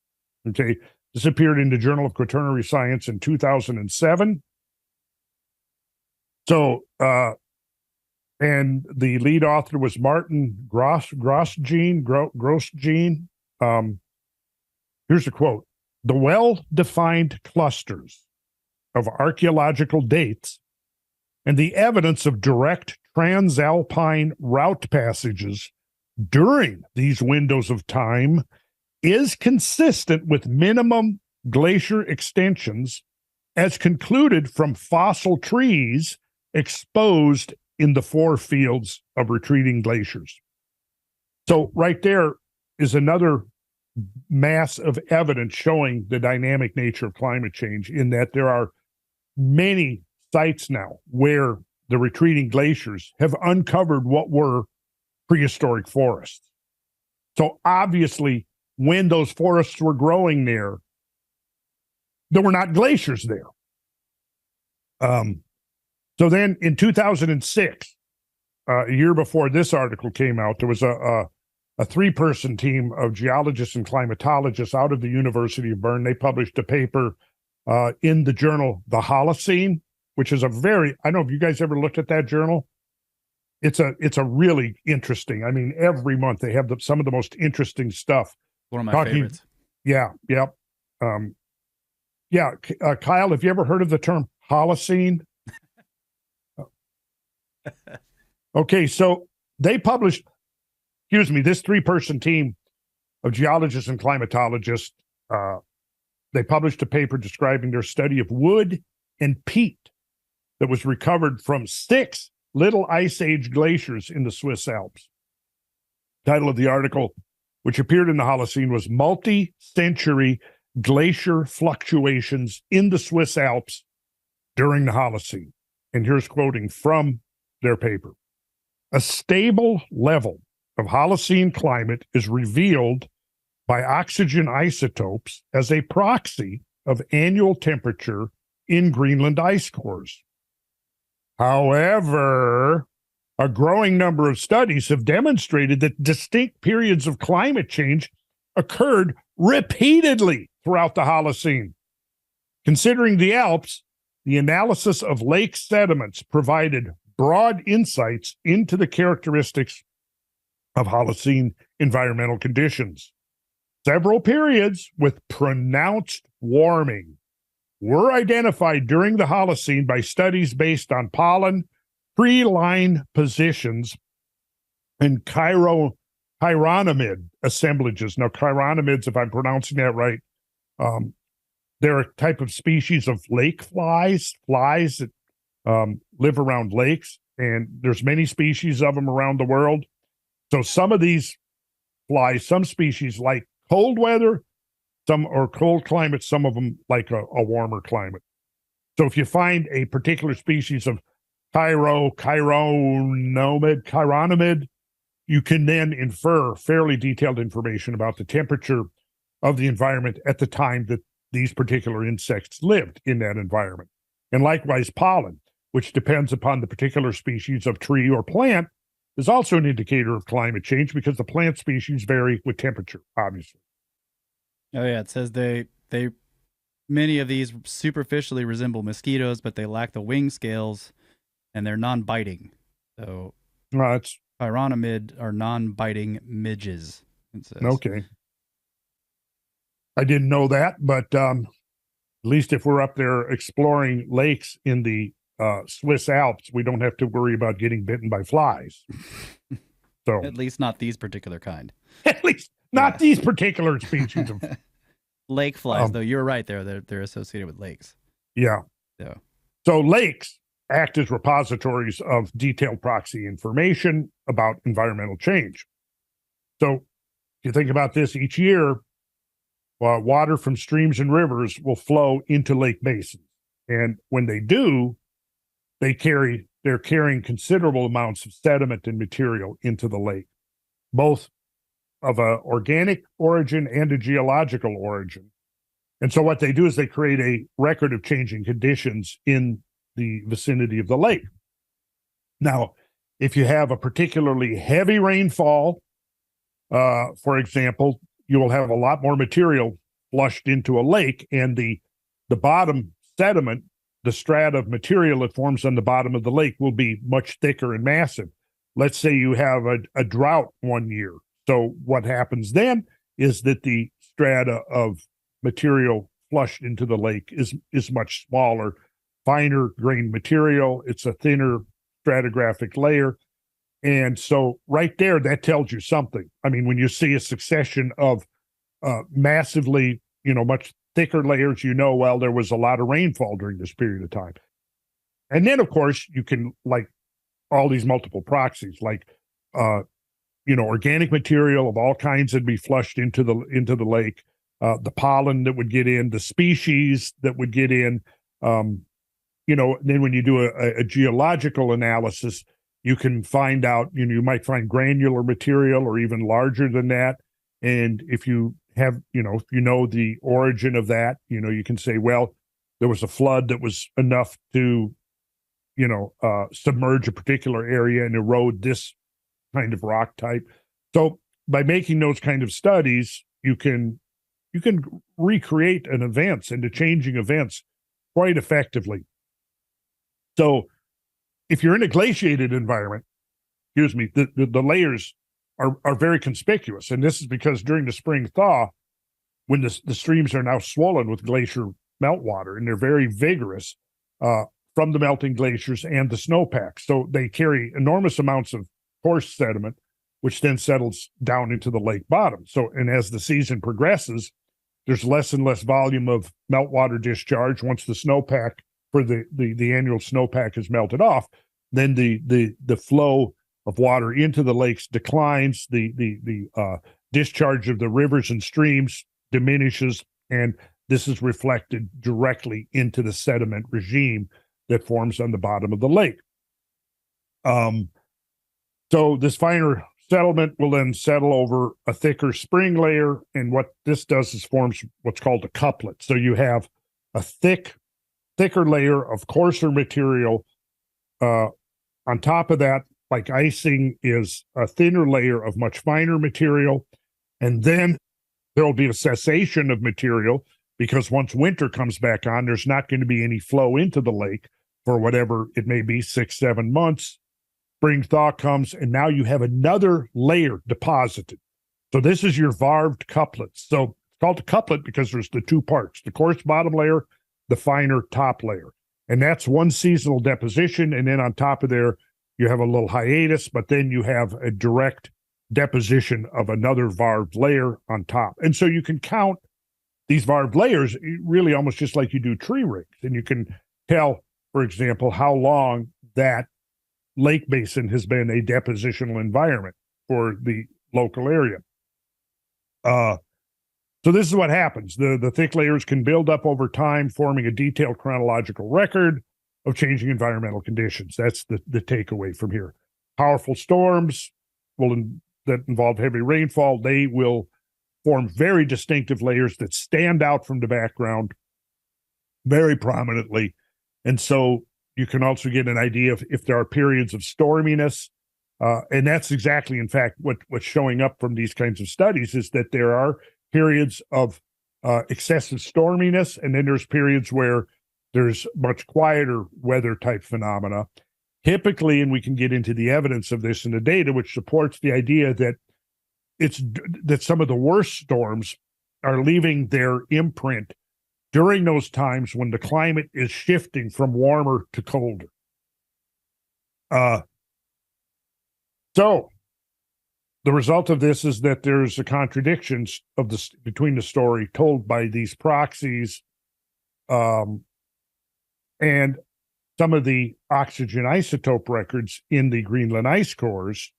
Okay, this appeared in the Journal of Quaternary Science in 2007. So, and the lead author was Martin Grosjean. Here's a quote: "The well-defined clusters of archaeological dates and the evidence of direct transalpine route passages during these windows of time is consistent with minimum glacier extensions as concluded from fossil trees exposed in the 4 fields of retreating glaciers." So right there is another mass of evidence showing the dynamic nature of climate change, in that there are many sites now where the retreating glaciers have uncovered what were prehistoric forests. So obviously, when those forests were growing there were not glaciers there. So then in 2006, a year before this article came out, there was a 3-person team of geologists and climatologists out of the University of Bern. They published a paper in the journal The Holocene, which is I don't know if you guys ever looked at that journal. It's a really interesting, I mean, every month they have some of the most interesting stuff. One of my favorites. Yeah. Kyle, have you ever heard of the term Holocene? Okay, so they published, this 3-person team of geologists and climatologists, they published a paper describing their study of wood and peat that was recovered from 6 little ice age glaciers in the Swiss Alps. The title of the article, which appeared in the Holocene, was "Multi-Century Glacier Fluctuations in the Swiss Alps During the Holocene." And here's quoting from their paper: "A stable level of Holocene climate is revealed by oxygen isotopes as a proxy of annual temperature in Greenland ice cores. However, a growing number of studies have demonstrated that distinct periods of climate change occurred repeatedly throughout the Holocene. Considering the Alps, the analysis of lake sediments provided broad insights into the characteristics of Holocene environmental conditions. Several periods with pronounced warming were identified during the Holocene by studies based on pollen, tree-line positions, and chironomid assemblages. Now, chironomids, if I'm pronouncing that right, they're a type of species of lake flies that live around lakes, and there's many species of them around the world. So some of these flies, some species like cold weather, some or cold climates, some of them like a warmer climate. So if you find a particular species of chironomid, you can then infer fairly detailed information about the temperature of the environment at the time that these particular insects lived in that environment. And likewise, pollen, which depends upon the particular species of tree or plant, is also an indicator of climate change because the plant species vary with temperature, obviously. Oh yeah, it says they many of these superficially resemble mosquitoes, but they lack the wing scales and they're non-biting. So it's chironomid are non-biting midges. It says. Okay. I didn't know that, but at least if we're up there exploring lakes in the Swiss Alps, we don't have to worry about getting bitten by flies. So at least not these particular kind. At least not these particular species of lake flies, though. You're right there. They're associated with lakes. Yeah. So lakes act as repositories of detailed proxy information about environmental change. So if you think about this, each year, water from streams and rivers will flow into lake basins. And when they do, they're carrying considerable amounts of sediment and material into the lake, both of an organic origin and a geological origin. And so what they do is they create a record of changing conditions in the vicinity of the lake. Now, if you have a particularly heavy rainfall, for example, you will have a lot more material flushed into a lake, and the bottom sediment, the strata of material that forms on the bottom of the lake, will be much thicker and massive. Let's say you have a drought one year. So what happens then is that the strata of material flushed into the lake is much smaller, finer grained material. It's a thinner stratigraphic layer. And so right there, that tells you something. I mean, when you see a succession of massively, much thicker layers, well, there was a lot of rainfall during this period of time. And then, of course, you can, like all these multiple proxies, like, organic material of all kinds would be flushed into the lake, the pollen that would get in, the species that would get in, then when you do a geological analysis, you can find out, you might find granular material or even larger than that. And if you have, if you know the origin of that, you can say, well, there was a flood that was enough to, submerge a particular area and erode this kind of rock type. So by making those kind of studies, you can recreate an events into changing events quite effectively. So if you're in a glaciated environment, the layers are very conspicuous. And this is because during the spring thaw, when the streams are now swollen with glacier meltwater, and they're very vigorous from the melting glaciers and the snowpack. So they carry enormous amounts of coarse sediment, which then settles down into the lake bottom. So, and as the season progresses, there's less and less volume of meltwater discharge. Once the snowpack for the annual snowpack is melted off, then the flow of water into the lakes declines, the discharge of the rivers and streams diminishes, and this is reflected directly into the sediment regime that forms on the bottom of the lake. So this finer settlement will then settle over a thicker spring layer, and what this does is forms what's called a couplet. So you have a thicker layer of coarser material On top of that, like icing, is a thinner layer of much finer material. And then there will be a cessation of material because once winter comes back on, there's not going to be any flow into the lake for whatever it may be, 6-7 months. Spring thaw comes, and now you have another layer deposited. So this is your varved couplets. So it's called a couplet because there's the two parts, the coarse bottom layer, the finer top layer. And that's one seasonal deposition. And then on top of there, you have a little hiatus, but then you have a direct deposition of another varved layer on top. And so you can count these varved layers really almost just like you do tree rings. And you can tell, for example, how long that lake basin has been a depositional environment for the local area. So this is what happens. The thick layers can build up over time, forming a detailed chronological record of changing environmental conditions. That's the takeaway from here. Powerful storms that involve heavy rainfall, they will form very distinctive layers that stand out from the background very prominently. And so you can also get an idea of if there are periods of storminess. And that's exactly, in fact, what's showing up from these kinds of studies is that there are periods of excessive storminess, and then there's periods where there's much quieter weather type phenomena. Typically, and we can get into the evidence of this in the data, which supports the idea that that some of the worst storms are leaving their imprint during those times when the climate is shifting from warmer to colder. So the result of this is that there's a contradiction between the story told by these proxies and some of the oxygen isotope records in the Greenland ice cores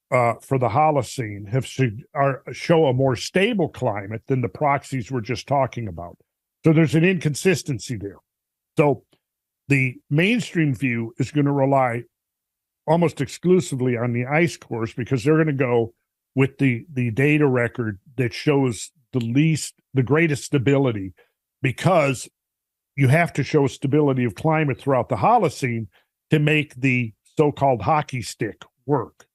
for the Holocene show a more stable climate than the proxies we're just talking about. So there's an inconsistency there. So the mainstream view is going to rely almost exclusively on the ice cores because they're going to go with the data record that shows the greatest stability, because you have to show stability of climate throughout the Holocene to make the so-called hockey stick work.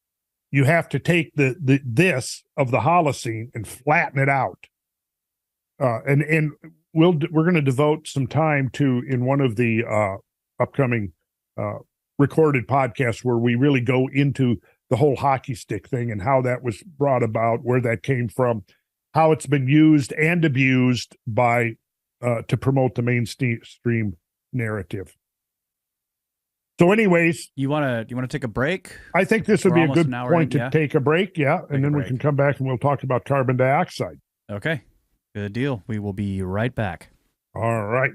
You have to take this of the Holocene and flatten it out. And we're going to devote some time to, in one of the upcoming recorded podcasts, where we really go into the whole hockey stick thing and how that was brought about, where that came from, how it's been used and abused by to promote the mainstream narrative. So anyways, you want to take a break? I think this would be a good point to take a break. Yeah. And then we can come back and we'll talk about carbon dioxide. Okay. Good deal. We will be right back. All right.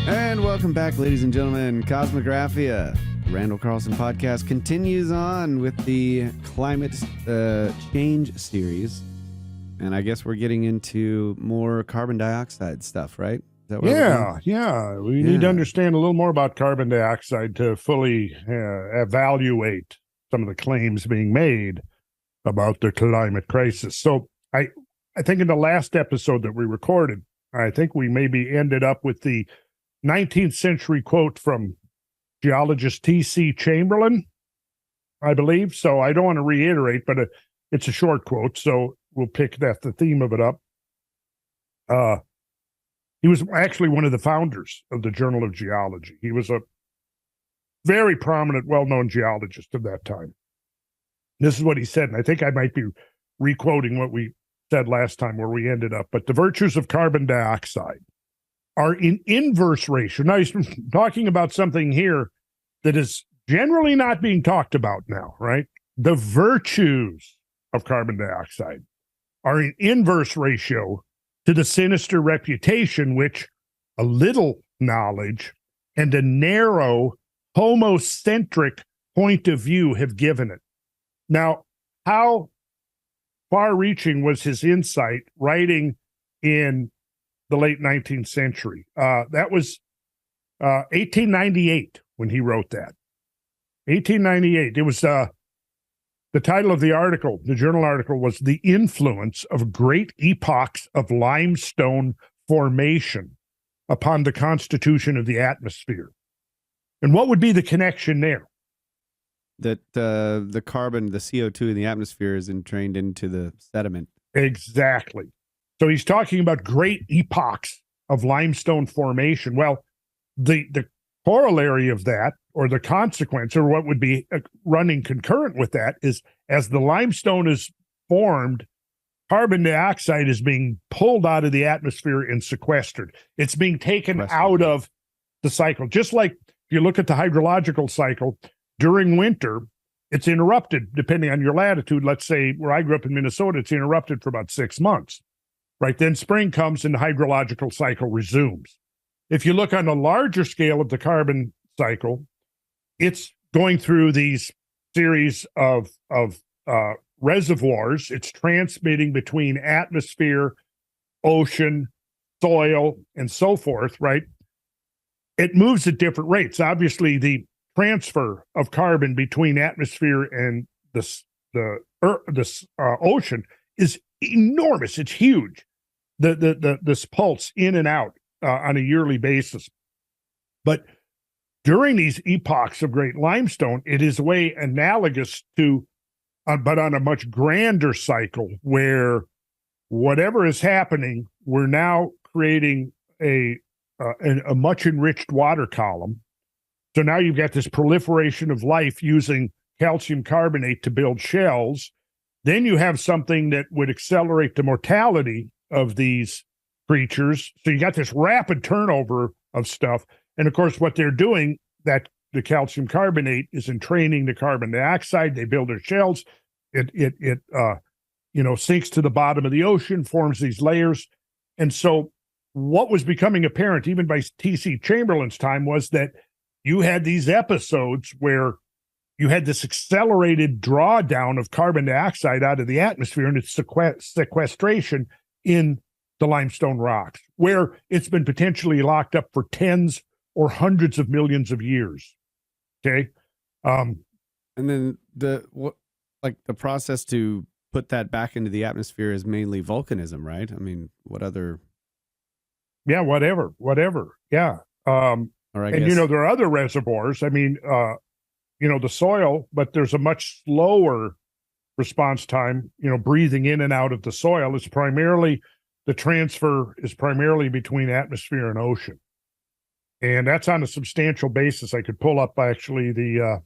And welcome back, ladies and gentlemen. Kosmographia, the Randall Carlson podcast, continues on with the climate change series. And I guess we're getting into more carbon dioxide stuff, right? Is that what we need to understand a little more about carbon dioxide to fully evaluate some of the claims being made about the climate crisis. So I think in the last episode that we recorded, I think we maybe ended up with the 19th century quote from geologist T.C. Chamberlain, I believe. So I don't want to reiterate, but it's a short quote, so we'll pick the theme of it up. He was actually one of the founders of the Journal of Geology. He was a very prominent, well-known geologist of that time. This is what he said, and I think I might be re-quoting what we said last time where we ended up. But the virtues of carbon dioxide are in inverse ratio. Now, he's talking about something here that is generally not being talked about now, right? The virtues of carbon dioxide are in inverse ratio to the sinister reputation which a little knowledge and a narrow homocentric point of view have given it. Now, how far-reaching was his insight writing in the late 19th century. That was 1898 when he wrote that. 1898. It was the title of the article, the journal article, was "The Influence of Great Epochs of Limestone Formation upon the Constitution of the Atmosphere." And what would be the connection there? That the carbon, the CO2 in the atmosphere is entrained into the sediment. Exactly. So he's talking about great epochs of limestone formation. Well, the corollary of that, or the consequence, or what would be running concurrent with that, is as the limestone is formed, carbon dioxide is being pulled out of the atmosphere and sequestered. It's being taken out of the cycle. Just like if you look at the hydrological cycle, during winter, it's interrupted depending on your latitude. Let's say where I grew up in Minnesota, it's interrupted for about 6 months. Right then spring comes and the hydrological cycle resumes. If you look on a larger scale of the carbon cycle, it's going through these series of reservoirs. It's transmitting between atmosphere, ocean, soil, and so forth, right? It moves at different rates. Obviously, the transfer of carbon between atmosphere and the ocean is enormous. It's huge. This pulse in and out on a yearly basis. But during these epochs of great limestone, it is a way analogous to, but on a much grander cycle, where whatever is happening, we're now creating a much enriched water column. So now you've got this proliferation of life using calcium carbonate to build shells. Then you have something that would accelerate the mortality of these creatures. So you got this rapid turnover of stuff. And of course, what they're doing, that the calcium carbonate is entraining the carbon dioxide. They build their shells. It sinks to the bottom of the ocean, forms these layers. And so what was becoming apparent even by T.C. Chamberlain's time was that you had these episodes where you had this accelerated drawdown of carbon dioxide out of the atmosphere and its sequestration in the limestone rocks, where it's been potentially locked up for tens or hundreds of millions of years. Okay. And then the process to put that back into the atmosphere is mainly volcanism, right? I mean, what other? Yeah, whatever. Yeah. Or I and guess... there are other reservoirs. I mean, the soil, but there's a much slower response time, breathing in and out of the soil. The transfer is primarily between atmosphere and ocean. And that's on a substantial basis. I could pull up actually the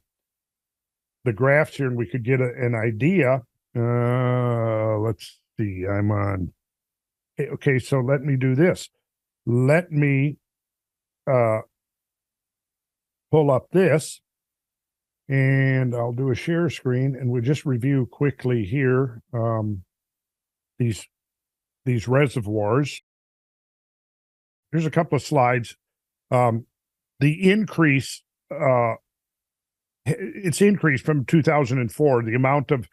graphs here and we could get an idea. Let's see, I'm on. Okay, so let me do this. Let me pull up this, and I'll do a share screen, and we'll just review quickly here these reservoirs. Here's a couple of slides. The increase, it's increased from 2004. The amount of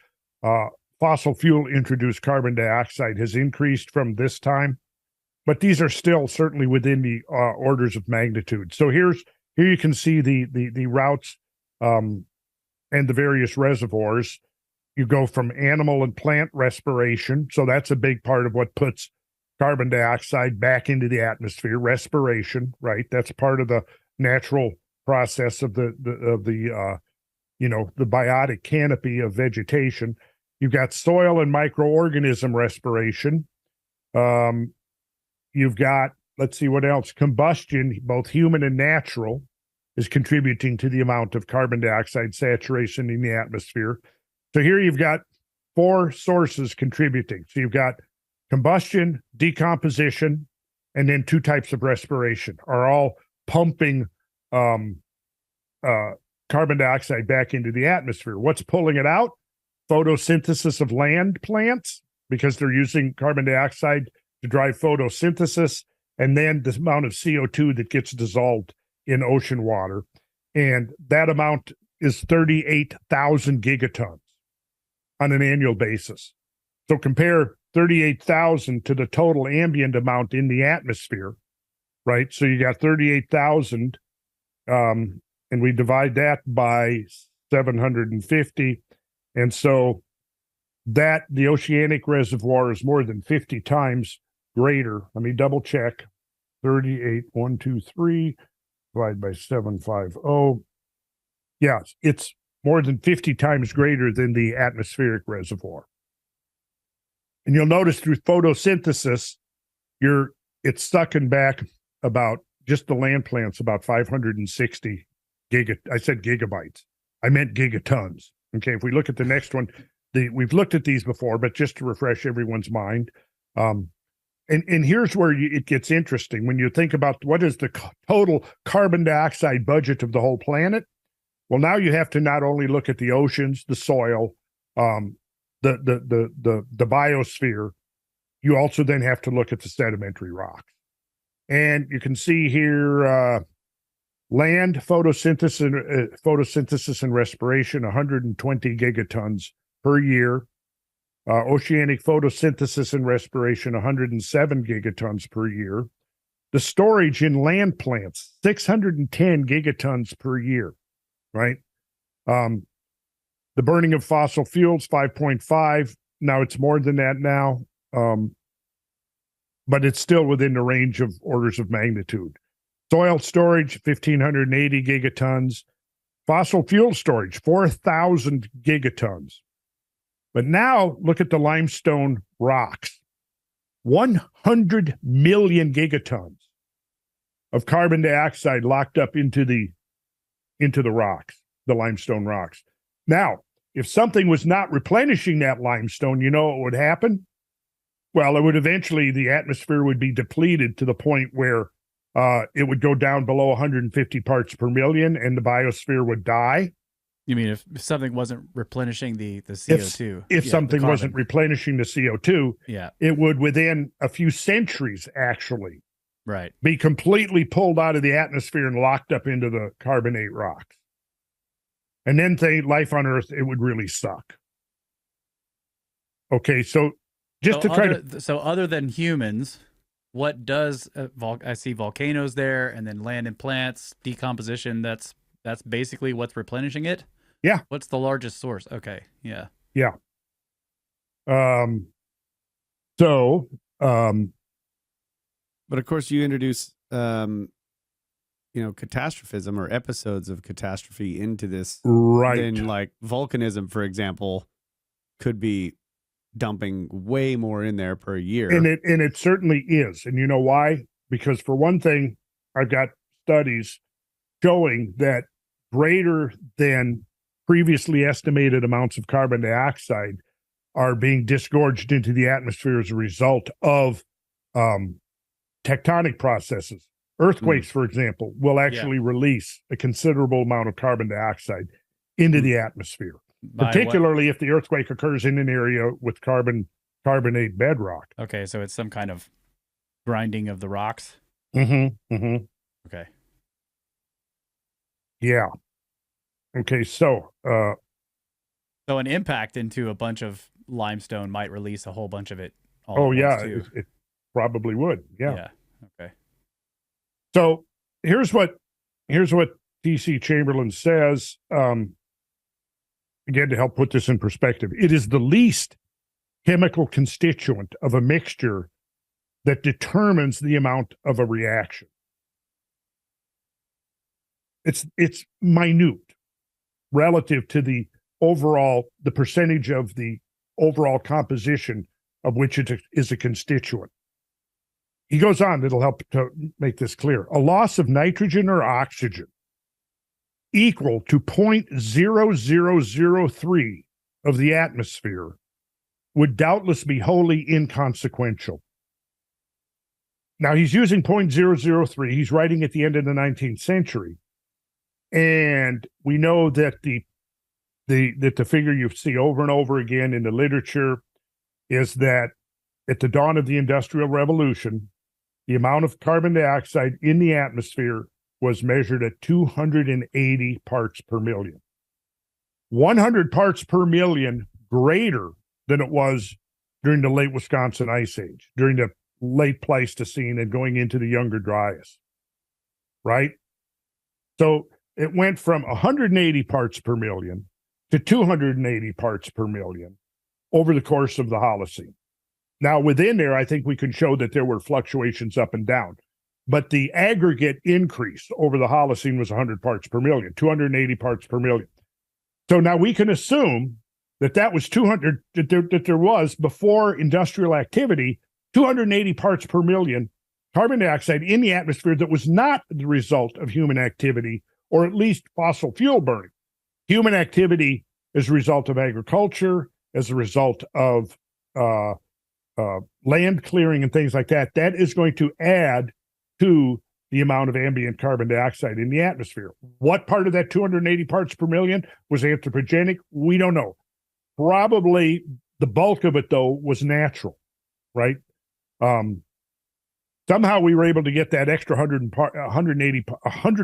fossil fuel introduced carbon dioxide has increased from this time, but these are still certainly within the orders of magnitude. So here you can see the routes and the various reservoirs. You go from animal and plant respiration. So that's a big part of what puts carbon dioxide back into the atmosphere, respiration, right? That's part of the natural process of the biotic canopy of vegetation. You've got soil and microorganism respiration. You've got, let's see what else, combustion, both human and natural, is contributing to the amount of carbon dioxide saturation in the atmosphere. So here you've got 4 sources contributing. So you've got combustion, decomposition, and then 2 types of respiration are all pumping carbon dioxide back into the atmosphere. What's pulling it out? Photosynthesis of land plants, because they're using carbon dioxide to drive photosynthesis, and then the amount of CO2 that gets dissolved in ocean water. And that amount is 38,000 gigatons on an annual basis. So compare 38,000 to the total ambient amount in the atmosphere, right? So you got 38,000, and we divide that by 750. And so that the oceanic reservoir is more than 50 times greater. Let me double check. 38,123 divided by 750. Yes, it's more than 50 times greater than the atmospheric reservoir. And you'll notice through photosynthesis, it's sucking back about, just the land plants, about 560 I said gigabytes. I meant gigatons. Okay, if we look at the next one, we've looked at these before, but just to refresh everyone's mind. And here's where it gets interesting. When you think about what is the total carbon dioxide budget of the whole planet, well, now you have to not only look at the oceans, the soil, the biosphere, you also then have to look at the sedimentary rocks. And you can see here, land photosynthesis and respiration, 120 gigatons per year. Oceanic photosynthesis and respiration, 107 gigatons per year. The storage in land plants, 610 gigatons per year, right? The burning of fossil fuels, 5.5. Now it's more than that now, but it's still within the range of orders of magnitude. Soil storage, 1,580 gigatons. Fossil fuel storage, 4,000 gigatons. But now look at the limestone rocks. 100 million gigatons of carbon dioxide locked up into the rocks, the limestone rocks. Now, if something was not replenishing that limestone, you know what would happen? Well, it would eventually, the atmosphere would be depleted to the point where it would go down below 150 parts per million and the biosphere would die. You mean if something wasn't replenishing the CO2? If something wasn't replenishing the CO2, it would within a few centuries actually be completely pulled out of the atmosphere and locked up into the carbonate rocks. And then life on Earth, it would really suck. Okay, so other than humans, what does I see volcanoes there, and then land and plants, decomposition, that's basically what's replenishing it? Yeah. What's the largest source? Okay. Yeah. Yeah. But of course you introduce, catastrophism or episodes of catastrophe into this. Right. Then like volcanism, for example, could be dumping way more in there per year. And it certainly is. And you know why? Because for one thing, I've got studies showing that greater than previously estimated amounts of carbon dioxide are being disgorged into the atmosphere as a result of tectonic processes. Earthquakes, for example, will actually release a considerable amount of carbon dioxide into the atmosphere, particularly if the earthquake occurs in an area with carbonate bedrock. Okay, so it's some kind of grinding of the rocks. Mm-hmm. Mm-hmm. Okay. Yeah. Okay, so an impact into a bunch of limestone might release a whole bunch of it. It probably would. Yeah. Yeah. Okay. So here's what T.C. Chamberlain says. Again, to help put this in perspective, it is the least chemical constituent of a mixture that determines the amount of a reaction. It's minute relative to the percentage of the overall composition of which it is a constituent. He goes on, it'll help to make this clear. A loss of nitrogen or oxygen equal to 0.0003 of the atmosphere would doubtless be wholly inconsequential. Now, he's using 0.003. He's writing at the end of the 19th century. And we know that the figure you see over and over again in the literature is that at the dawn of the Industrial Revolution, the amount of carbon dioxide in the atmosphere was measured at 280 parts per million. 100 parts per million greater than it was during the late Wisconsin Ice Age, during the late Pleistocene and going into the Younger Dryas, right? So it went from 180 parts per million to 280 parts per million over the course of the Holocene. Now, within there, I think we can show that there were fluctuations up and down, but the aggregate increase over the Holocene was 100 parts per million, 280 parts per million. So now we can assume that that was 200, that there was, before industrial activity, 280 parts per million carbon dioxide in the atmosphere that was not the result of human activity, or at least fossil fuel burning. Human activity as a result of agriculture, as a result of land clearing and things like that, that is going to add to the amount of ambient carbon dioxide in the atmosphere. What part of that 280 parts per million was anthropogenic? We don't know. Probably the bulk of it, though, was natural, right? Somehow we were able to get that extra 100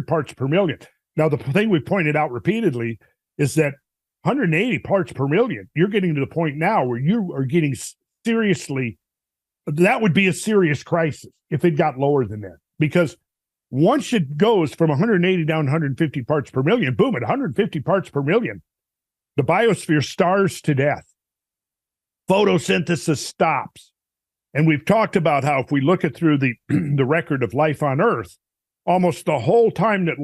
parts per million. Now, the thing we pointed out repeatedly is that 180 parts per million, you're getting to the point now where you are getting seriously, that would be a serious crisis if it got lower than that. Because once it goes from 180 down to 150 parts per million, boom, at 150 parts per million, the biosphere starves to death. Photosynthesis stops. And we've talked about how if we look at through the the record of life on Earth, almost the whole time that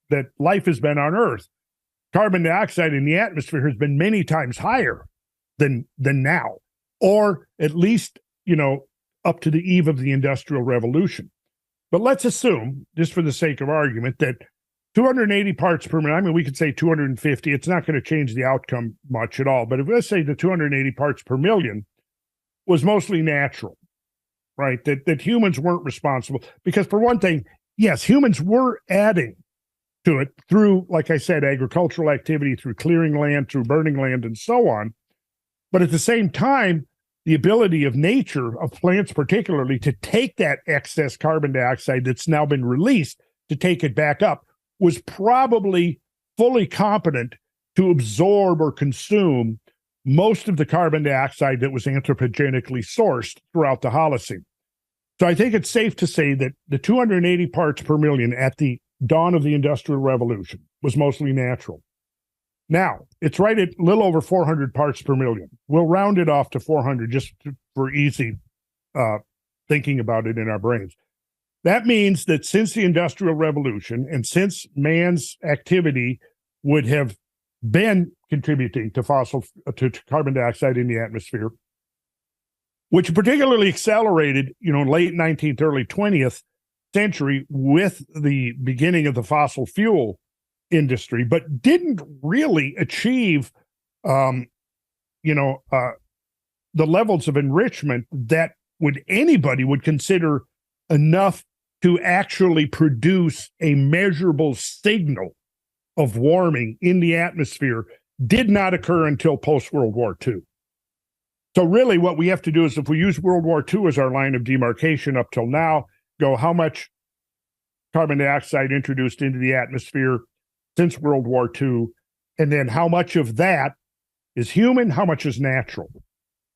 that life has been on Earth, carbon dioxide in the atmosphere has been many times higher than now, or at least up to the eve of the Industrial Revolution. But let's assume, just for the sake of argument, that 280 parts per million, I mean, we could say 250. It's not going to change the outcome much at all. But if let's say the 280 parts per million was mostly natural, right? That humans weren't responsible. Because for one thing, yes, humans were adding to it through, like I said, agricultural activity, through clearing land, through burning land, and so on. But at the same time, the ability of nature, of plants particularly, to take that excess carbon dioxide that's now been released, to take it back up, was probably fully competent to absorb or consume most of the carbon dioxide that was anthropogenically sourced throughout the Holocene. So I think it's safe to say that the 280 parts per million at the dawn of the Industrial Revolution was mostly natural. Now, it's right at a little over 400 parts per million. We'll round it off to 400 just for easy thinking about it in our brains. That means that since the Industrial Revolution and since man's activity would have been contributing to to carbon dioxide in the atmosphere, which particularly accelerated, late 19th, early 20th century with the beginning of the fossil fuel industry, but didn't really achieve, the levels of enrichment that anybody would consider enough to actually produce a measurable signal of warming in the atmosphere, did not occur until post-World War II. So really what we have to do is, if we use World War II as our line of demarcation up till now, go how much carbon dioxide introduced into the atmosphere since World War II, and then how much of that is human, how much is natural.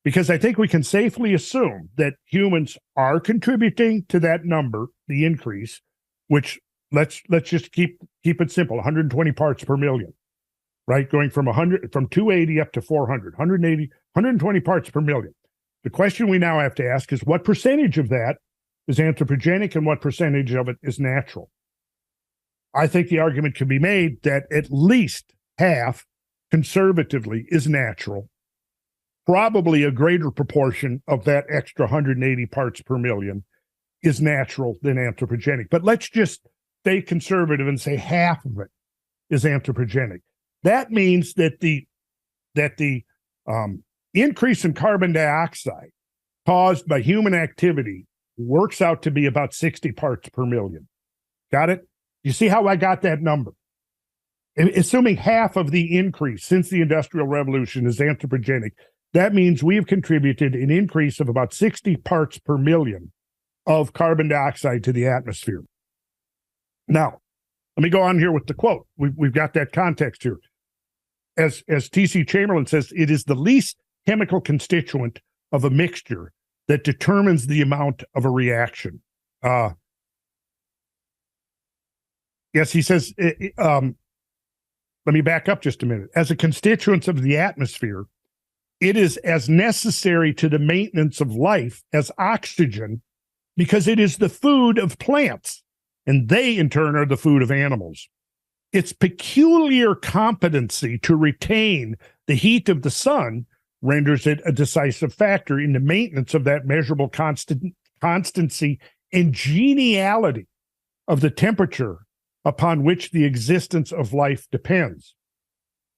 Because I think we can safely assume that humans are contributing to that number, the increase, which let's just keep it simple, 120 parts per million, right? Going from 280 up to 400, 120 parts per million. The question we now have to ask is, what percentage of that is anthropogenic and what percentage of it is natural? I think the argument can be made that at least half, conservatively, is natural. Probably a greater proportion of that extra 180 parts per million is natural than anthropogenic. But let's just stay conservative and say half of it is anthropogenic. That means that the increase in carbon dioxide caused by human activity works out to be about 60 parts per million. Got it? You see how I got that number? Assuming half of the increase since the Industrial Revolution is anthropogenic, that means we have contributed an increase of about 60 parts per million of carbon dioxide to the atmosphere. Now, let me go on here with the quote. We've got that context here. As T.C. Chamberlain says, it is the least chemical constituent of a mixture that determines the amount of a reaction. Yes, he says, let me back up just a minute. As a constituent of the atmosphere, it is as necessary to the maintenance of life as oxygen because it is the food of plants, and they in turn are the food of animals. Its peculiar competency to retain the heat of the sun renders it a decisive factor in the maintenance of that measurable constancy and geniality of the temperature upon which the existence of life depends.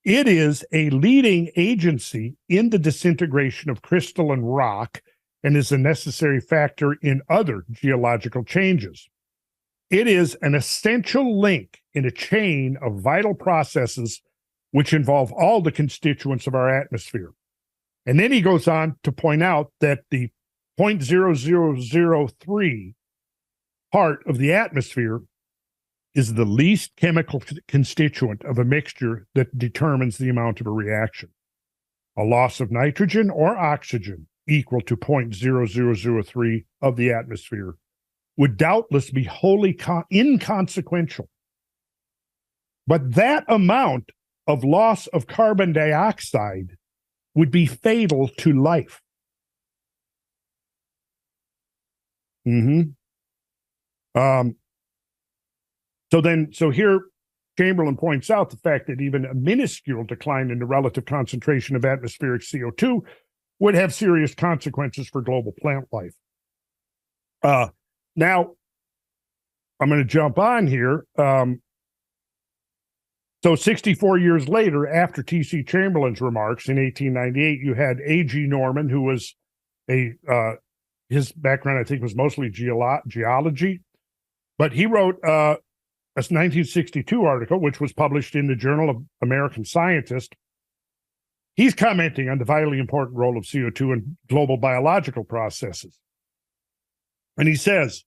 It is a leading agency in the disintegration of crystalline rock and is a necessary factor in other geological changes. It is an essential link in a chain of vital processes which involve all the constituents of our atmosphere. And then he goes on to point out that the 0.0003 part of the atmosphere is the least chemical constituent of a mixture that determines the amount of a reaction. A loss of nitrogen or oxygen equal to 0.0003 of the atmosphere would doubtless be wholly inconsequential. But that amount of loss of carbon dioxide would be fatal to life. So here Chamberlain points out the fact that even a minuscule decline in the relative concentration of atmospheric CO2 would have serious consequences for global plant life. Now, I'm going to jump on here. So 64 years later, after T.C. Chamberlain's remarks in 1898, you had A.G. Norman, who was his background, I think, was mostly geology, but he wrote a 1962 article, which was published in the Journal of American Scientist. He's commenting on the vitally important role of CO2 in global biological processes. And he says,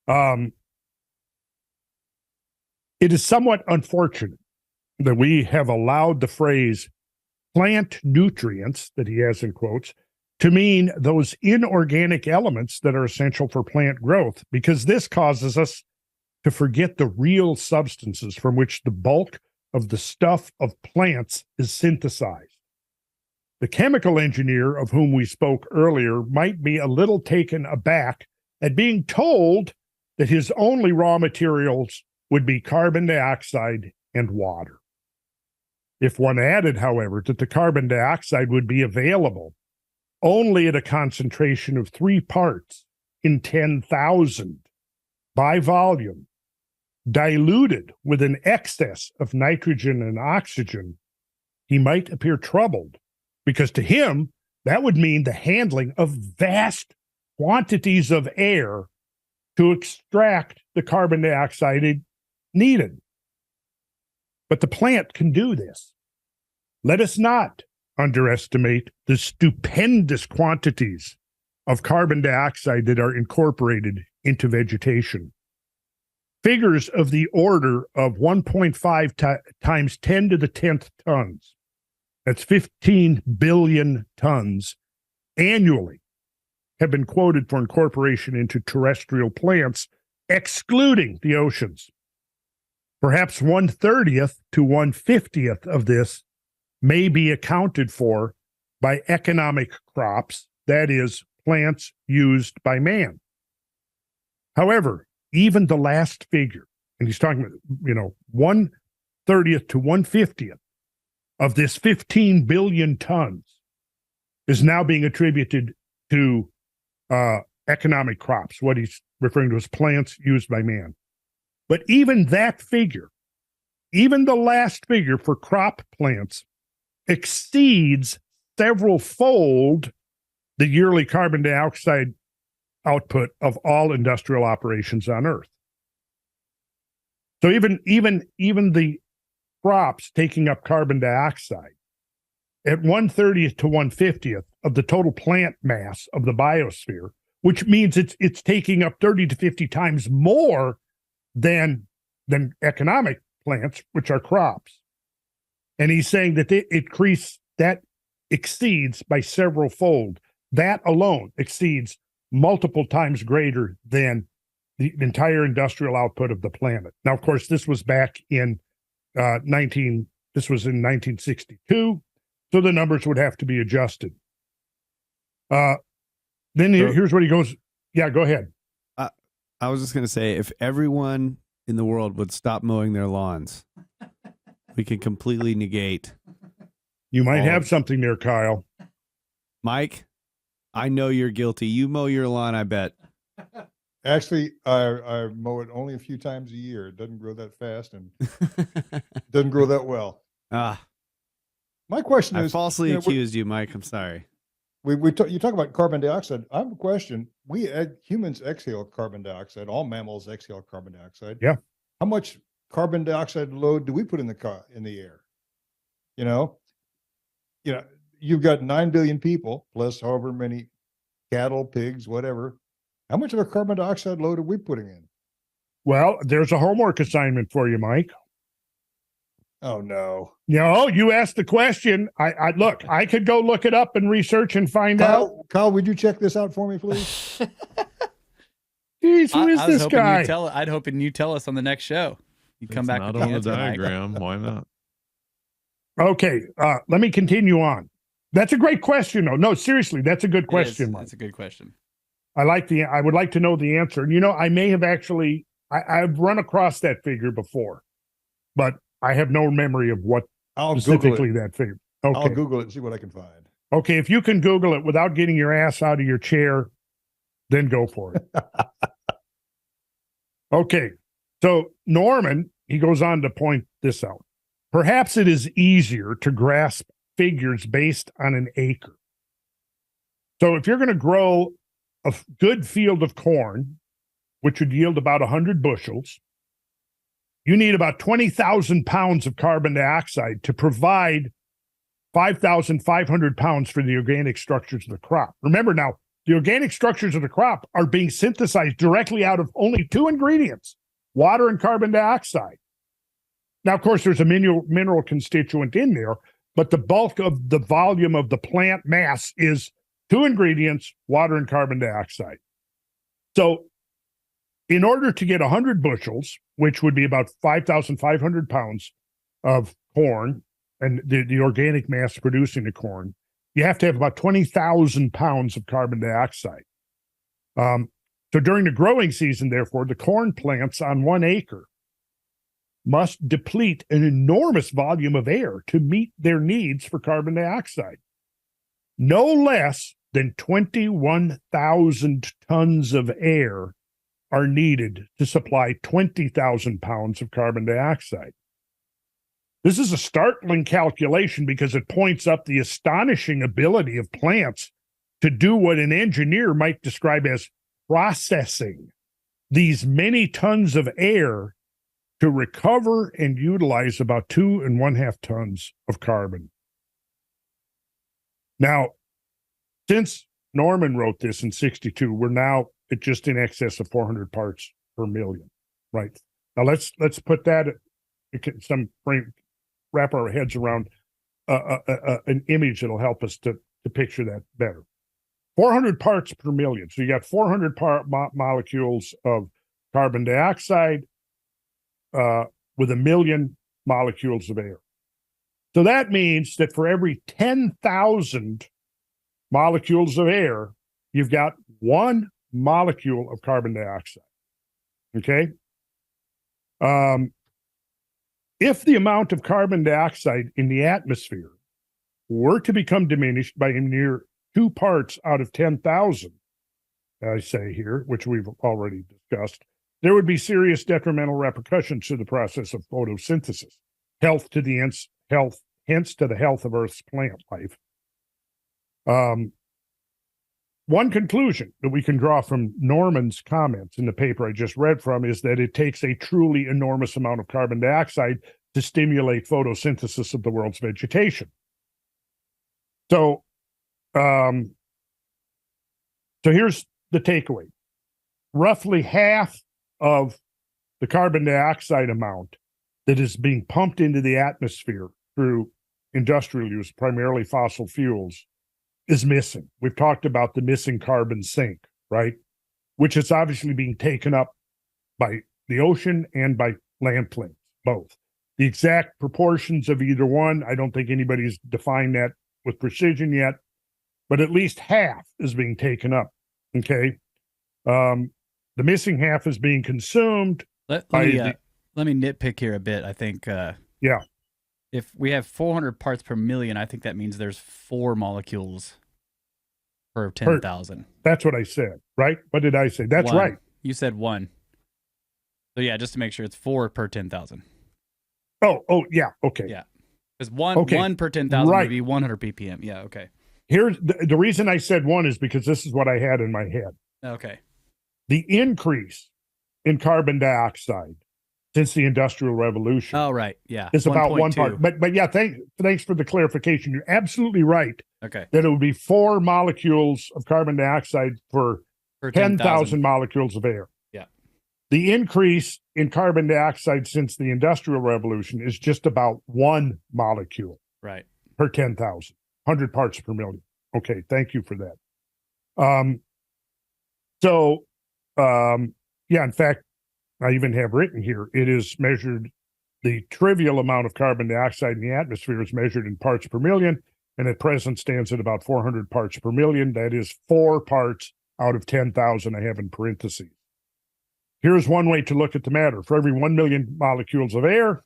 it is somewhat unfortunate that we have allowed the phrase plant nutrients, that he has in quotes, to mean those inorganic elements that are essential for plant growth, because this causes us to forget the real substances from which the bulk of the stuff of plants is synthesized. The chemical engineer of whom we spoke earlier might be a little taken aback at being told that his only raw materials would be carbon dioxide and water. If one added, however, that the carbon dioxide would be available only at a concentration of 3 parts in 10,000 by volume, diluted with an excess of nitrogen and oxygen, he might appear troubled, because to him, that would mean the handling of vast quantities of air to extract the carbon dioxide needed. But the plant can do this. Let us not underestimate the stupendous quantities of carbon dioxide that are incorporated into vegetation. Figures of the order of 1.5 times 10 to the 10th tons, that's 15 billion tons annually, have been quoted for incorporation into terrestrial plants, excluding the oceans. Perhaps 1/30th to 1/50th of this may be accounted for by economic crops, that is, plants used by man. However, even the last figure, and he's talking about, 1/30th to 1/50th of this 15 billion tons is now being attributed to economic crops, what he's referring to as plants used by man. But even that figure, even the last figure for crop plants, exceeds several fold the yearly carbon dioxide output of all industrial operations on Earth. So even the crops taking up carbon dioxide at 1/30th to 1/50th of the total plant mass of the biosphere, which means it's taking up 30 to 50 times more than economic plants, which are crops. And he's saying that it increased that exceeds by several fold. That alone exceeds multiple times greater than the entire industrial output of the planet. Now, of course, this was back in 1962, so the numbers would have to be adjusted. Here's what he goes. Yeah, go ahead. I was just going to say, if everyone in the world would stop mowing their lawns, we could completely negate. You might have something there, Kyle. Mike, I know you're guilty. You mow your lawn, I bet. Actually, I mow it only a few times a year. It doesn't grow that fast and doesn't grow that well. My question is, I falsely accused you, Mike. I'm sorry. You talk about carbon dioxide. I have a question. Humans exhale carbon dioxide. All mammals exhale carbon dioxide. Yeah. How much carbon dioxide load do we put in the air? You've got 9 billion people plus however many cattle, pigs, whatever. How much of a carbon dioxide load are we putting in? Well, there's a homework assignment for you, Mike. Oh no! You asked the question. I look. I could go look it up and research and find out. Kyle, would you check this out for me, please? Jeez, who is this guy? I'd hoping you tell us on the next show. You come back not with on the the answer, diagram. Why not? Okay, let me continue on. That's a great question, though. No, seriously, that's a good question. That's a good question. I would like to know the answer. And I may have actually. I've run across that figure before, but I have no memory of what specifically that figure. Okay. I'll Google it and see what I can find. Okay, if you can Google it without getting your ass out of your chair, then go for it. Okay, so Norman, he goes on to point this out. Perhaps it is easier to grasp figures based on an acre. So if you're going to grow a good field of corn, which would yield about 100 bushels, you need about 20,000 pounds of carbon dioxide to provide 5,500 pounds for the organic structures of the crop. Remember now, the organic structures of the crop are being synthesized directly out of only two ingredients, water and carbon dioxide. Now, of course, there's a mineral constituent in there, but the bulk of the volume of the plant mass is two ingredients, water and carbon dioxide. So in order to get 100 bushels, which would be about 5,500 pounds of corn and the organic mass producing the corn, you have to have about 20,000 pounds of carbon dioxide. So during the growing season, therefore, the corn plants on 1 acre must deplete an enormous volume of air to meet their needs for carbon dioxide. No less than 21,000 tons of air are needed to supply 20,000 pounds of carbon dioxide. This is a startling calculation because it points up the astonishing ability of plants to do what an engineer might describe as processing these many tons of air to recover and utilize about 2.5 tons of carbon. Now, since Norman wrote this in 62, we're now at just in excess of 400 parts per million, right? Now let's put that wrap our heads around an image that'll help us to picture that better. 400 parts per million. So you got 400 molecules of carbon dioxide with 1 million molecules of air. So that means that for every 10,000 molecules of air, you've got 1 molecule of carbon dioxide. Okay? If the amount of carbon dioxide in the atmosphere were to become diminished by a near 2 parts out of 10,000, I say here, which we've already discussed, there would be serious detrimental repercussions to the process of photosynthesis, hence to the health of Earth's plant life. One conclusion that we can draw from Norman's comments in the paper I just read from is that it takes a truly enormous amount of carbon dioxide to stimulate photosynthesis of the world's vegetation. So here's the takeaway. Roughly half of the carbon dioxide amount that is being pumped into the atmosphere through industrial use, primarily fossil fuels, is missing. We've talked about the missing carbon sink, right? Which is obviously being taken up by the ocean and by land plains, both. The exact proportions of either one, I don't think anybody's defined that with precision yet, but at least half is being taken up, okay? The missing half is being consumed. Let me nitpick here a bit. I think, yeah. If we have 400 parts per million, I think that means there's 4 molecules per 10,000. That's what I said, right? What did I say? That's 1. right. You said 1. So yeah, just to make sure it's 4 per 10,000. Oh, yeah, okay. Yeah, because one per 10,000 would be 100 ppm. Yeah, okay. Here's the reason I said 1 is because this is what I had in my head. Okay. The increase in carbon dioxide since the Industrial Revolution. Oh, right. Yeah. It's about 1 part. But yeah, thanks for the clarification. You're absolutely right. Okay. That it would be 4 molecules of carbon dioxide for 10,000 molecules of air. Yeah. The increase in carbon dioxide since the Industrial Revolution is just about 1 molecule. Right. Per 10,000, 100 parts per million. Okay, thank you for that. Yeah, in fact, I even have written here, it is measured, the trivial amount of carbon dioxide in the atmosphere is measured in parts per million, and at present stands at about 400 parts per million. That is 4 parts out of 10,000 I have in parentheses. Here's one way to look at the matter. For every 1 million molecules of air,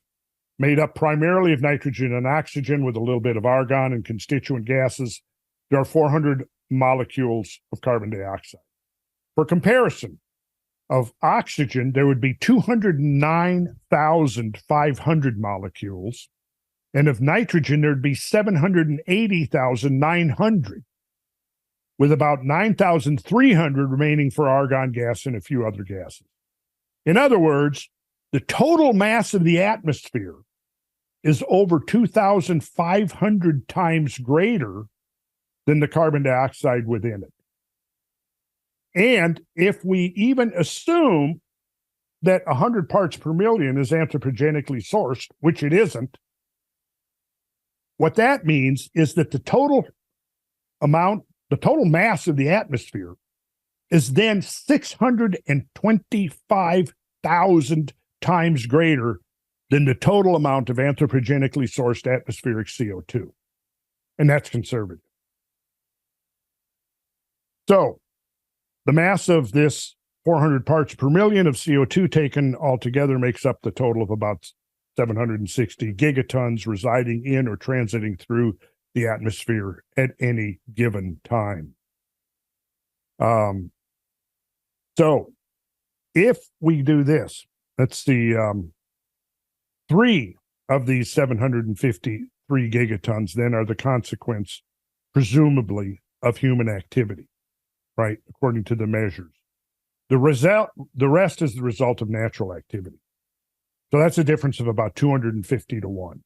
made up primarily of nitrogen and oxygen with a little bit of argon and constituent gases, there are 400 molecules of carbon dioxide. For comparison, of oxygen, there would be 209,500 molecules, and of nitrogen, there'd be 780,900, with about 9,300 remaining for argon gas and a few other gases. In other words, the total mass of the atmosphere is over 2,500 times greater than the carbon dioxide within it. And if we even assume that 100 parts per million is anthropogenically sourced, which it isn't, what that means is that the total mass of the atmosphere is then 625,000 times greater than the total amount of anthropogenically sourced atmospheric CO2. And that's conservative. So, the mass of this 400 parts per million of CO2 taken altogether makes up the total of about 760 gigatons residing in or transiting through the atmosphere at any given time. So if we do this, let's see, 3 of these 753 gigatons then are the consequence, presumably, of human activity. Right, according to the measures. The rest is the result of natural activity. So that's a difference of about 250 to 1,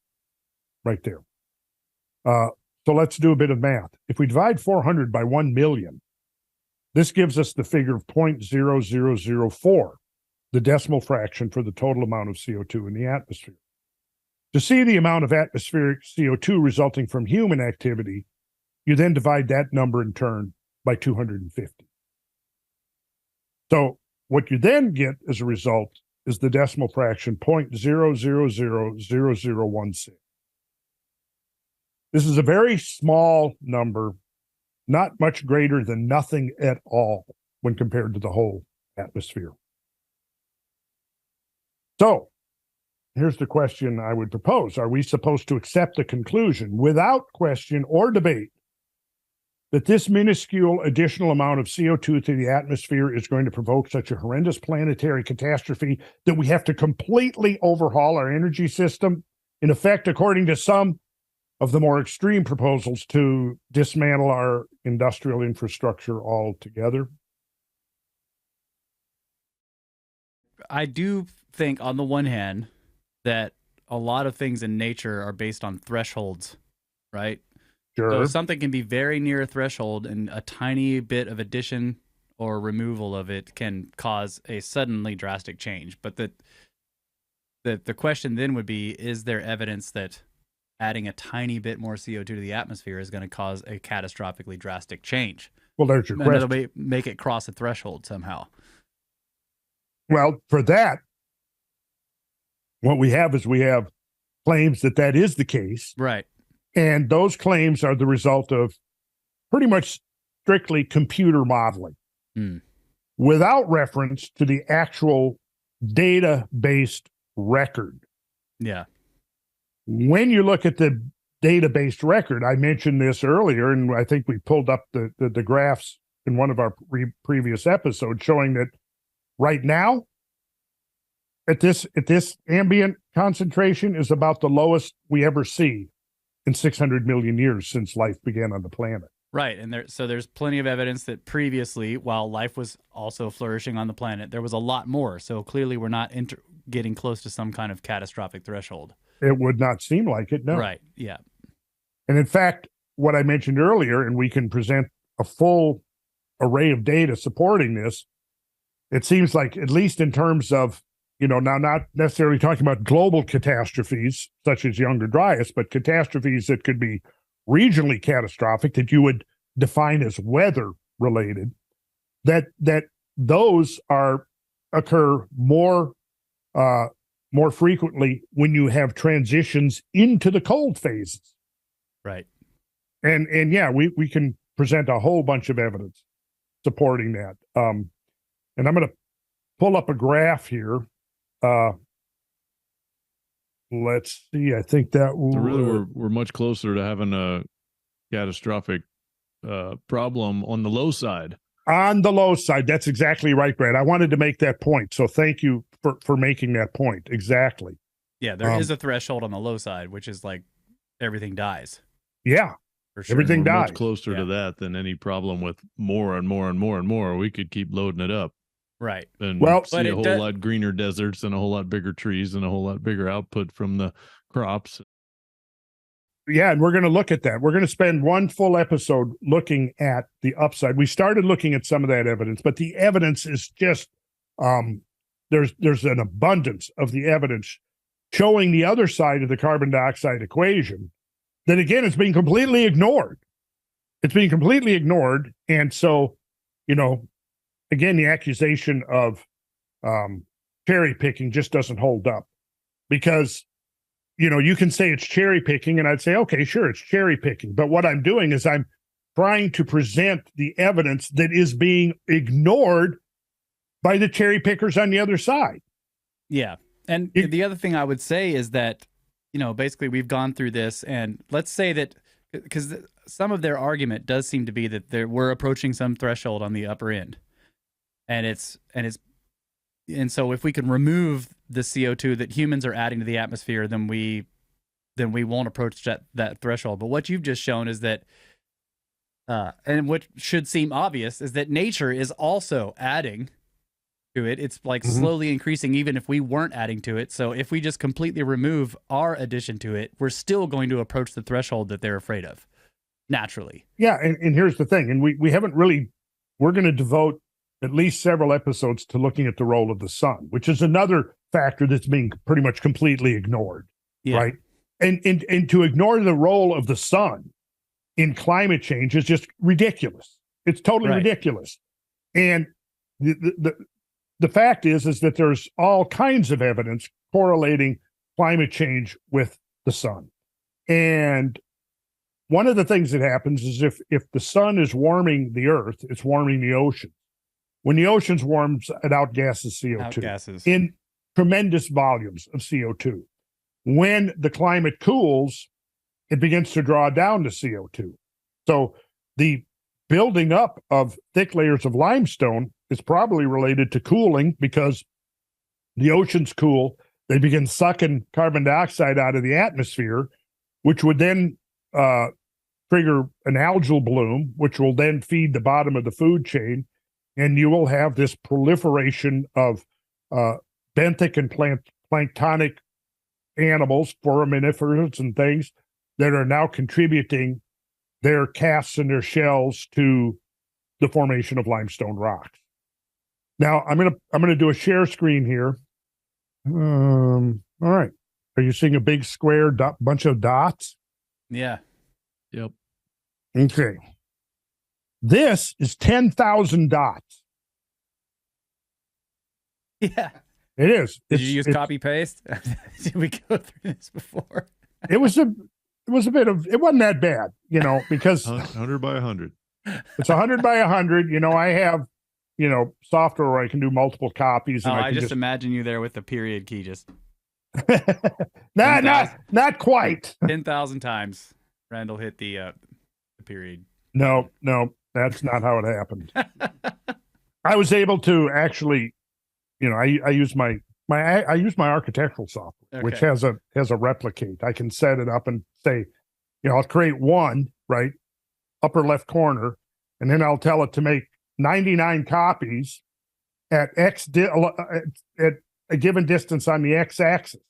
right there. So let's do a bit of math. If we divide 400 by 1 million, this gives us the figure of 0.0004, the decimal fraction for the total amount of CO2 in the atmosphere. To see the amount of atmospheric CO2 resulting from human activity, you then divide that number in turn by 250. So what you then get as a result is the decimal fraction 0.0000016. This is a very small number, not much greater than nothing at all when compared to the whole atmosphere. So here's the question I would propose. Are we supposed to accept the conclusion without question or debate that this minuscule additional amount of CO2 to the atmosphere is going to provoke such a horrendous planetary catastrophe that we have to completely overhaul our energy system, in effect, according to some of the more extreme proposals, to dismantle our industrial infrastructure altogether? I do think, on the one hand, that a lot of things in nature are based on thresholds, right? Sure. So something can be very near a threshold, and a tiny bit of addition or removal of it can cause a suddenly drastic change. But the question then would be, is there evidence that adding a tiny bit more CO2 to the atmosphere is going to cause a catastrophically drastic change. Well, there's your question. It'll make it cross a threshold somehow. Well, for that, what we have is claims that is the case. Right. And those claims are the result of pretty much strictly computer modeling without reference to the actual data-based record. Yeah. When you look at the data-based record, I mentioned this earlier, and I think we pulled up the graphs in one of our previous episodes showing that right now, at this ambient concentration is about the lowest we ever see in 600 million years since life began on the planet. Right. And there's plenty of evidence that previously, while life was also flourishing on the planet, there was a lot more. So clearly we're not getting close to some kind of catastrophic threshold. It would not seem like it, no. Right. Yeah. And in fact, what I mentioned earlier, and we can present a full array of data supporting this, it seems like, at least in terms of, now not necessarily talking about global catastrophes such as Younger Dryas, but catastrophes that could be regionally catastrophic that you would define as weather related, that those occur more frequently when you have transitions into the cold phases. Right. And yeah, we can present a whole bunch of evidence supporting that. And I'm going to pull up a graph here. Let's see. I think that will, so really we're much closer to having a catastrophic problem on the low side. On the low side, that's exactly right, Brad. I wanted to make that point, so thank you for making that point. Exactly. Yeah, there is a threshold on the low side, which is like everything dies. Yeah, for sure. Everything we're dies. Much closer to that than any problem with more and more and more and more. We could keep loading it up. Right. And well, see a whole lot greener deserts and a whole lot bigger trees and a whole lot bigger output from the crops. Yeah, and we're going to look at that. We're going to spend one full episode looking at the upside. We started looking at some of that evidence, but the evidence is just there's an abundance of the evidence showing the other side of the carbon dioxide equation that, again, it's being completely ignored. It's being completely ignored. And so, again, the accusation of cherry picking just doesn't hold up, because you can say it's cherry picking, and I'd say, okay, sure, it's cherry picking. But what I'm doing is I'm trying to present the evidence that is being ignored by the cherry pickers on the other side. Yeah. And the other thing I would say is that, basically we've gone through this, and let's say that, because some of their argument does seem to be that we're approaching some threshold on the upper end. And so if we can remove the CO2 that humans are adding to the atmosphere, then we won't approach that threshold. But what you've just shown is that, and what should seem obvious, is that nature is also adding to it. It's like slowly increasing, even if we weren't adding to it. So if we just completely remove our addition to it, we're still going to approach the threshold that they're afraid of, naturally. Yeah, and here's the thing, and we haven't really, we're going to devote at least several episodes to looking at the role of the sun, which is another factor that's being pretty much completely ignored, right? And to ignore the role of the sun in climate change is just ridiculous. It's totally ridiculous. And the fact is that there's all kinds of evidence correlating climate change with the sun. And one of the things that happens is if the sun is warming the earth, it's warming the ocean. When the oceans warms, it outgasses CO2 in tremendous volumes of CO2. When the climate cools, it begins to draw down the CO2. So the building up of thick layers of limestone is probably related to cooling, because the oceans cool, they begin sucking carbon dioxide out of the atmosphere, which would then trigger an algal bloom, which will then feed the bottom of the food chain. And you will have this proliferation of benthic and planktonic animals, foraminifers and things, that are now contributing their casts and their shells to the formation of limestone rocks. Now I'm gonna do a share screen here. All right, Are you seeing a big square bunch of dots? Yeah. Yep. Okay. This is 10,000 dots. Yeah. It is. Did you use copy paste? Did we go through this before? It was a bit of, it wasn't that bad, because 100 by 100. It's 100 by 100. I have, software where I can do multiple copies. And I just imagine you there with the period key, just not quite 10,000 times. Randall hit the period. No, that's not how it happened. I was able to actually, I use my architectural software, which has a replicate. I can set it up and say, I'll create one, right, upper left corner, and then I'll tell it to make 99 copies at at a given distance on the x-axis.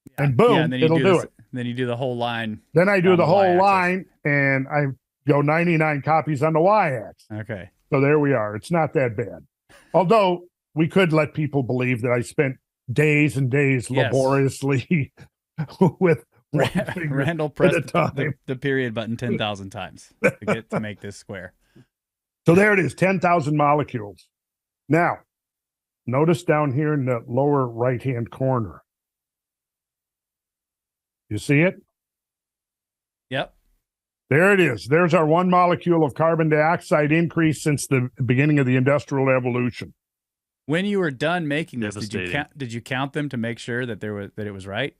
Yeah. And boom, and then it'll do it. Then you do the whole line. Then I do the whole line, and I go 99 copies on the y-axis. Okay. So there we are. It's not that bad. Although we could let people believe that I spent days and days laboriously with Randall pressed the period button 10,000 times to make this square. So there it is, 10,000 molecules. Now, notice down here in the lower right-hand corner. You see it? Yep. There it is. There's our 1 molecule of carbon dioxide increase since the beginning of the industrial evolution. When you were done making this, did you count them to make sure that it was right?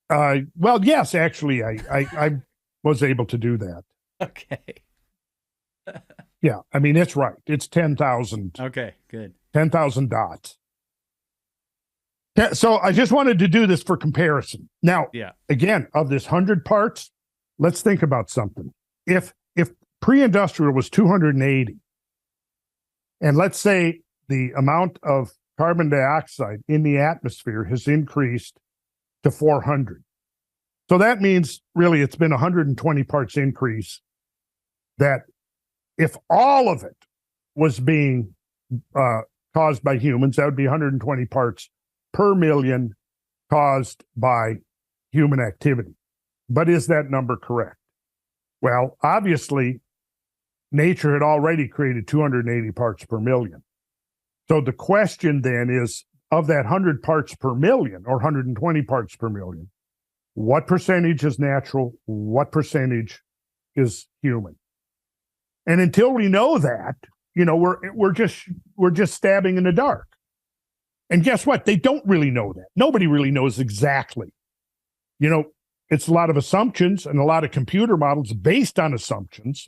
Well, yes, actually, I was able to do that. Okay. Yeah, I mean, it's right. It's 10,000. Okay, good. 10,000 dots. So I just wanted to do this for comparison. Now, again, of this 100 parts, let's think about something. If pre-industrial was 280, and let's say the amount of carbon dioxide in the atmosphere has increased to 400. So that means really it's been 120 parts increase. That if all of it was being caused by humans, that would be 120 parts per million caused by human activity. But is that number correct? Well, obviously, nature had already created 280 parts per million. So the question then is, of that 100 parts per million or 120 parts per million, what percentage is natural? What percentage is human? And until we know that, we're just stabbing in the dark. And guess what? They don't really know that. Nobody really knows exactly. It's a lot of assumptions and a lot of computer models based on assumptions.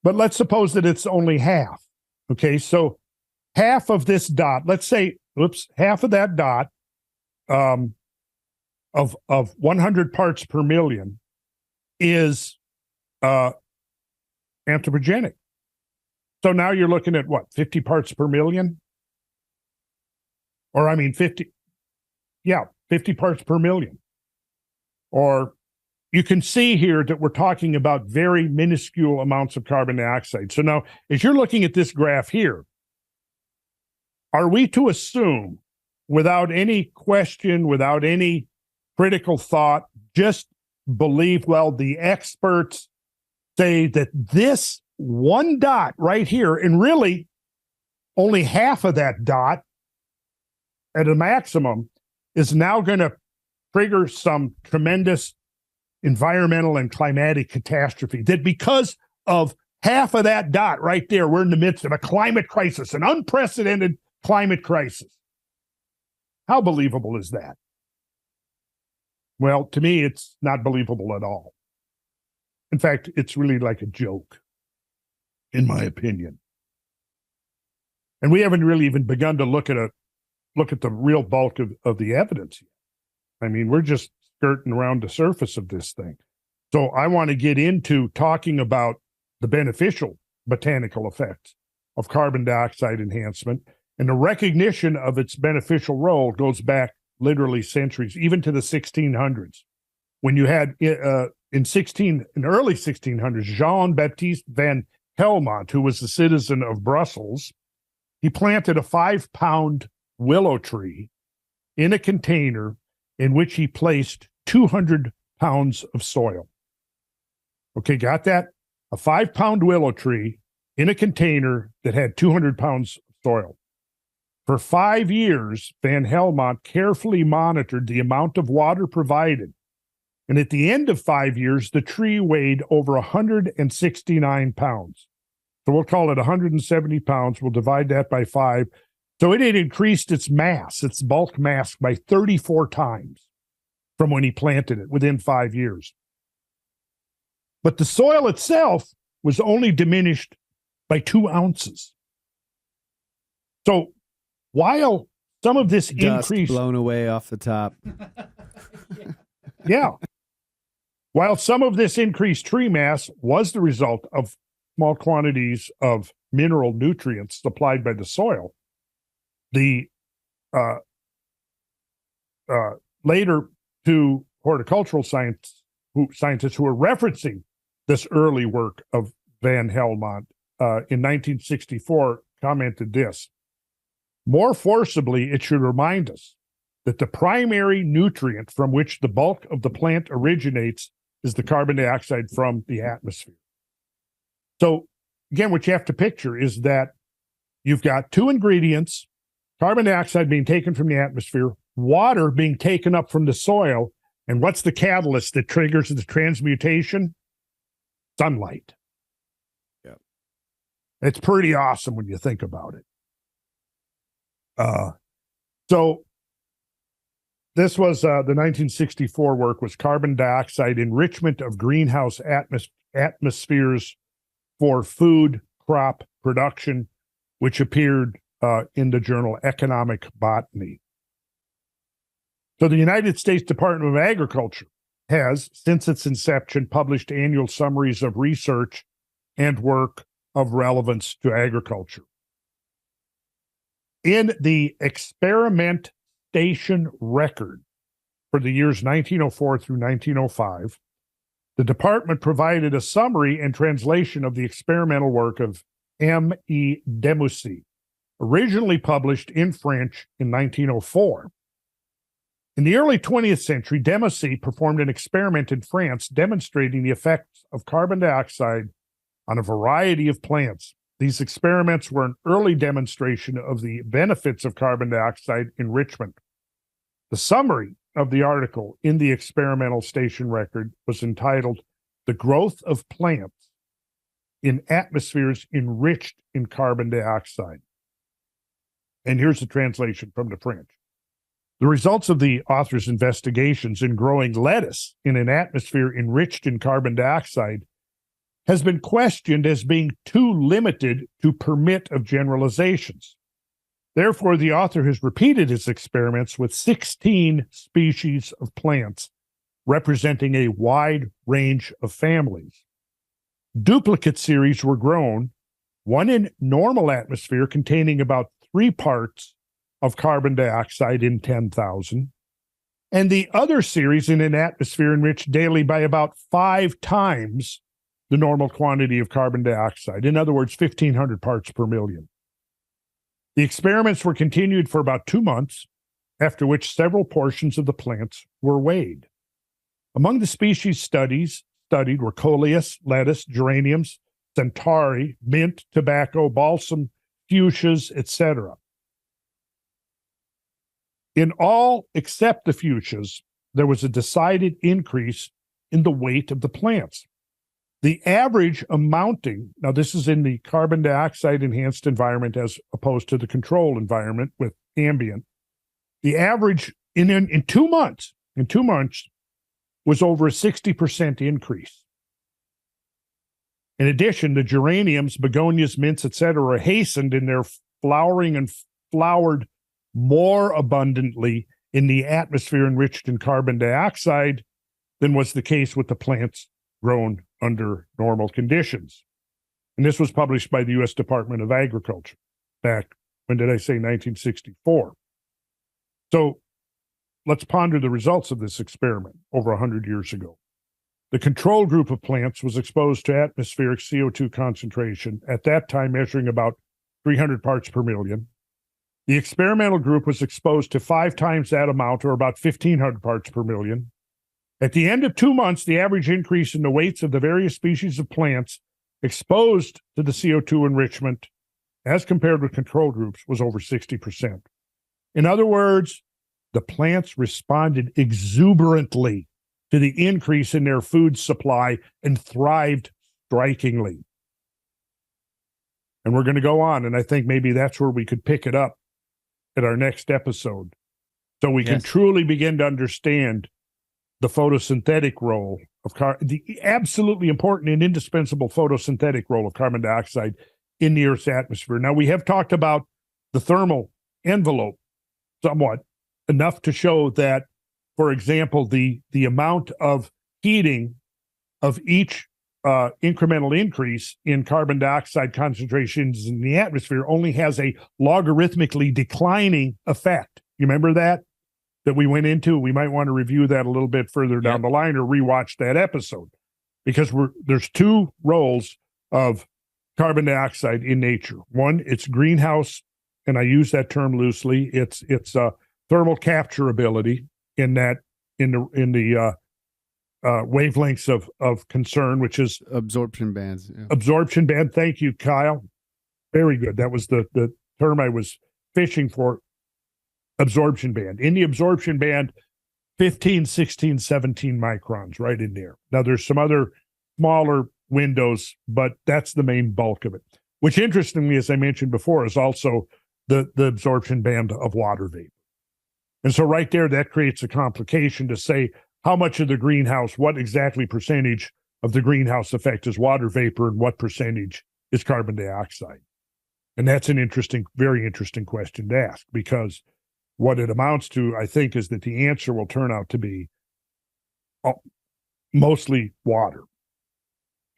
But let's suppose that it's only half. Okay, so half of this dot, let's say, half of that dot of 100 parts per million is anthropogenic. So now you're looking at what, 50 parts per million? Or 50 parts per million. Or you can see here that we're talking about very minuscule amounts of carbon dioxide. So now, as you're looking at this graph here, are we to assume, without any question, without any critical thought, just believe, well, the experts say that this one dot right here, and really only half of that dot at a maximum, is now going to trigger some tremendous environmental and climatic catastrophe, that because of half of that dot right there, we're in the midst of a climate crisis, an unprecedented climate crisis. How believable is that? Well, to me, it's not believable at all. In fact, it's really like a joke, in my opinion. And we haven't really even begun to look at the real bulk of the evidence yet. I mean, we're just skirting around the surface of this thing. So I want to get into talking about the beneficial botanical effects of carbon dioxide enhancement, and the recognition of its beneficial role goes back literally centuries, even to the 1600s, when you had in the early 1600s, Jean-Baptiste van Helmont, who was a citizen of Brussels. He planted a 5-pound willow tree in a container in which he placed 200 pounds of soil. Okay, got that? A 5-pound willow tree in a container that had 200 pounds of soil. For 5 years, Van Helmont carefully monitored the amount of water provided. And at the end of 5 years, the tree weighed over 169 pounds. So we'll call it 170 pounds. We'll divide that by 5. So it had increased its mass, its bulk mass, by 34 times from when he planted it within 5 years. But the soil itself was only diminished by 2 ounces. So while some of this Dust increase blown away off the top. Yeah. While some of this increased tree mass was the result of small quantities of mineral nutrients supplied by the soil, the later two horticultural scientists who were referencing this early work of Van Helmont in 1964 commented this: more forcibly, it should remind us that the primary nutrient from which the bulk of the plant originates is the carbon dioxide from the atmosphere. So again, what you have to picture is that you've got 2 ingredients, carbon dioxide being taken from the atmosphere, water being taken up from the soil, and what's the catalyst that triggers the transmutation? Sunlight. Yeah. It's pretty awesome when you think about it. So this was the 1964 work was carbon dioxide enrichment of greenhouse atmospheres for food crop production, which appeared in the journal Economic Botany. So the United States Department of Agriculture has, since its inception, published annual summaries of research and work of relevance to agriculture. In the experimentation record for the years 1904 through 1905, the department provided a summary and translation of the experimental work of M.E. Demussy, originally published in French in 1904. In the early 20th century, Demussy performed an experiment in France demonstrating the effects of carbon dioxide on a variety of plants. These experiments were an early demonstration of the benefits of carbon dioxide enrichment. The summary of the article in the experimental station record was entitled "The Growth of Plants in Atmospheres Enriched in Carbon Dioxide." And here's the translation from the French. The results of the author's investigations in growing lettuce in an atmosphere enriched in carbon dioxide has been questioned as being too limited to permit of generalizations. Therefore, the author has repeated his experiments with 16 species of plants, representing a wide range of families. Duplicate series were grown, one in normal atmosphere containing about 3 parts of carbon dioxide in 10,000, and the other series in an atmosphere enriched daily by about 5 times the normal quantity of carbon dioxide. In other words, 1,500 parts per million. The experiments were continued for about 2 months, after which several portions of the plants were weighed. Among the species studied were coleus, lettuce, geraniums, centauri, mint, tobacco, balsam, fuchsias, etc. In all except the fuchsias, there was a decided increase in the weight of the plants. The average amounting, now this is in the carbon dioxide enhanced environment as opposed to the control environment with ambient. The average in 2 months, was over a 60% increase. In addition, the geraniums, begonias, mints, etc., hastened in their flowering and flowered more abundantly in the atmosphere enriched in carbon dioxide than was the case with the plants grown under normal conditions. And this was published by the U.S. Department of Agriculture back, when did I say, 1964. So let's ponder the results of this experiment over 100 years ago. The control group of plants was exposed to atmospheric CO2 concentration, at that time measuring about 300 parts per million. The experimental group was exposed to 5 times that amount, or about 1,500 parts per million. At the end of 2 months, the average increase in the weights of the various species of plants exposed to the CO2 enrichment, as compared with control groups, was over 60%. In other words, the plants responded exuberantly to the increase in their food supply and thrived strikingly. And we're going to go on, and I think maybe that's where we could pick it up at our next episode, so we can truly begin to understand the photosynthetic role of the absolutely important and indispensable photosynthetic role of carbon dioxide in the Earth's atmosphere. Now, we have talked about the thermal envelope somewhat, enough to show that, for example, the amount of heating of each incremental increase in carbon dioxide concentrations in the atmosphere only has a logarithmically declining effect. You remember that we went into? We might want to review that a little bit further down the line, or rewatch that episode, because there's 2 roles of carbon dioxide in nature. One, it's greenhouse, and I use that term loosely. It's thermal capture ability in the wavelengths of concern, which is absorption bands. Yeah. Absorption band. Thank you, Kyle. Very good. That was the term I was fishing for. Absorption band. In the absorption band, 15, 16, 17 microns, right in there. Now, there's some other smaller windows, but that's the main bulk of it, which, interestingly, as I mentioned before, is also the absorption band of water vapor. And so right there, that creates a complication to say how much of the greenhouse, what exactly percentage of the greenhouse effect is water vapor and what percentage is carbon dioxide. And that's an interesting, very interesting question to ask, because what it amounts to, I think, is that the answer will turn out to be mostly water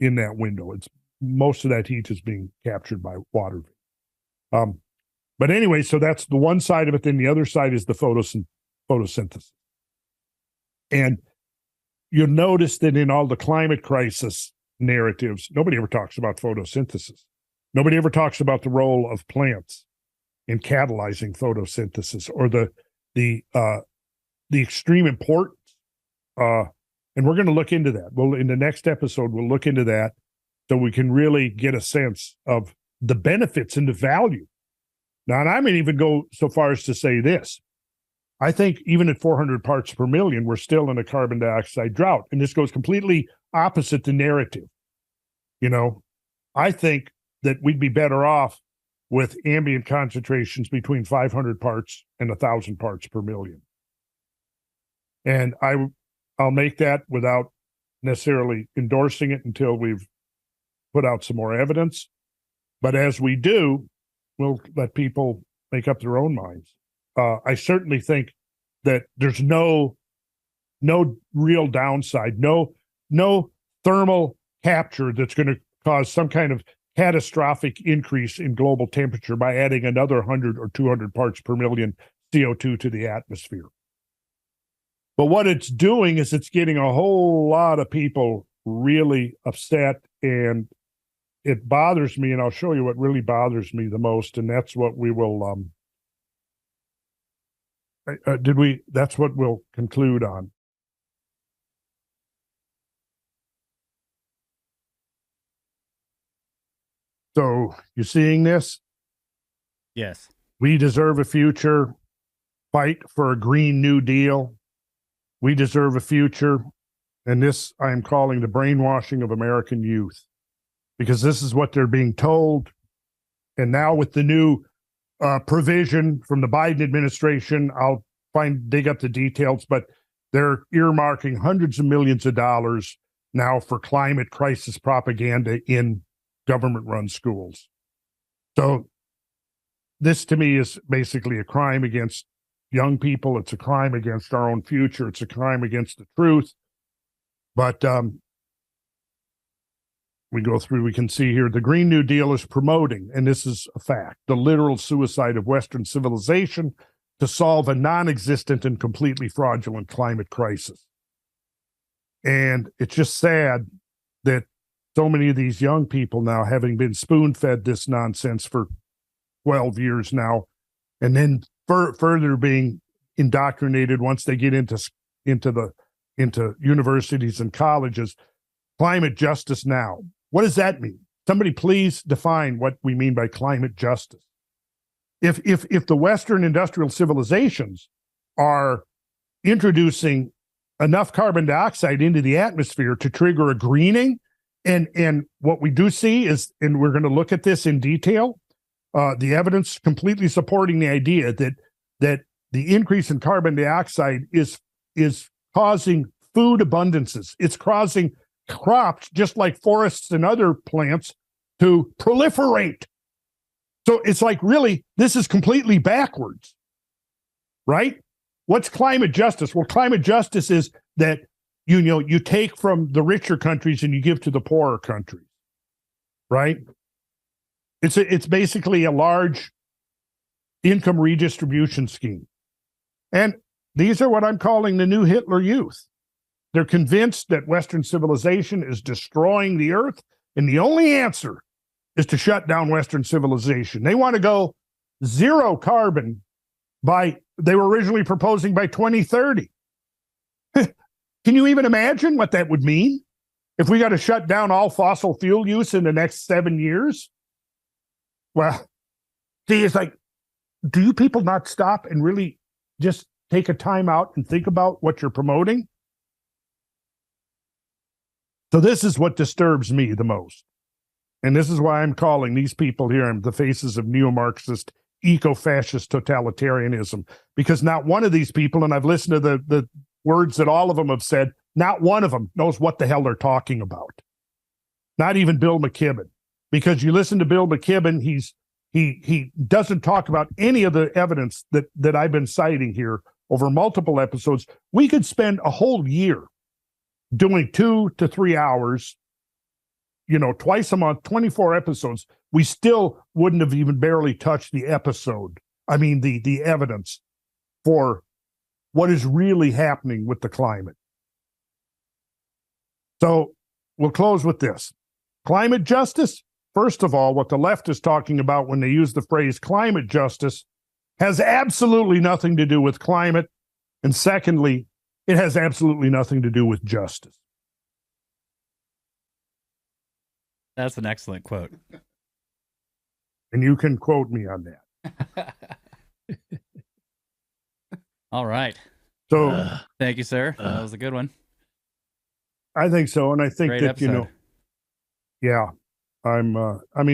in that window. It's most of that heat is being captured by water. But anyway, so that's the one side of it. Then the other side is the photosynthesis. And you'll notice that in all the climate crisis narratives, nobody ever talks about photosynthesis. Nobody ever talks about the role of plants in catalyzing photosynthesis, or the extreme importance. And we're going to look into that. Well, in the next episode, we'll look into that so we can really get a sense of the benefits and the value. Now, and I may even go so far as to say this. I think even at 400 parts per million, we're still in a carbon dioxide drought. And this goes completely opposite the narrative. You know, I think that we'd be better off with ambient concentrations between 500 parts and 1,000 parts per million. And I'll make that without necessarily endorsing it until we've put out some more evidence. But as we do, we'll let people make up their own minds. I certainly think that there's no real downside, no thermal capture that's going to cause some kind of catastrophic increase in global temperature by adding another 100 or 200 parts per million CO2 to the atmosphere. But what it's doing is it's getting a whole lot of people really upset, and it bothers me, and I'll show you what really bothers me the most, and that's what we will that's what we'll conclude on. So, you seeing this? Yes. We deserve a future. Fight for a Green New Deal. We deserve a future. And this I am calling the brainwashing of American youth, because this is what they're being told. And now with the new provision from the Biden administration, I'll dig up the details, but they're earmarking hundreds of millions of dollars now for climate crisis propaganda in government-run schools. So this, to me, is basically a crime against young people. It's a crime against our own future. It's a crime against the truth. But we go through, we can see here, the Green New Deal is promoting, and this is a fact, the literal suicide of Western civilization to solve a non-existent and completely fraudulent climate crisis. And it's just sad that so many of these young people now, having been spoon-fed this nonsense for 12 years now, and then further being indoctrinated once they get into universities and colleges. Climate justice now. What does that mean? Somebody please define what we mean by climate justice. If the Western industrial civilizations are introducing enough carbon dioxide into the atmosphere to trigger a greening, and what we do see is, and we're going to look at this in detail, the evidence completely supporting the idea that the increase in carbon dioxide is causing food abundances. It's causing crops, just like forests and other plants, to proliferate. So it's like, really, this is completely backwards, right? What's climate justice? Well, climate justice is that, you take from the richer countries and you give to the poorer countries, right? It's basically a large income redistribution scheme. And these are what I'm calling the new Hitler Youth. They're convinced that Western civilization is destroying the earth, and the only answer is to shut down Western civilization. They want to go zero carbon they were originally proposing by 2030. Can you even imagine what that would mean if we got to shut down all fossil fuel use in the next 7 years? Well, see, it's like, do you people not stop and really just take a time out and think about what you're promoting? So this is what disturbs me the most. And this is why I'm calling these people here the faces of neo-Marxist, eco-fascist totalitarianism, because not one of these people, and I've listened to the words that all of them have said, not one of them knows what the hell they're talking about. Not even Bill McKibben. Because you listen to Bill McKibben, he doesn't talk about any of the evidence that I've been citing here over multiple episodes. We could spend a whole year doing 2 to 3 hours, twice a month, 24 episodes. We still wouldn't have even barely touched the evidence for what is really happening with the climate. So we'll close with this. Climate justice, first of all, what the left is talking about when they use the phrase climate justice has absolutely nothing to do with climate. And secondly, it has absolutely nothing to do with justice. That's an excellent quote. And you can quote me on that. All right. So thank you, sir. That was a good one. I think so. And I think Great that, episode.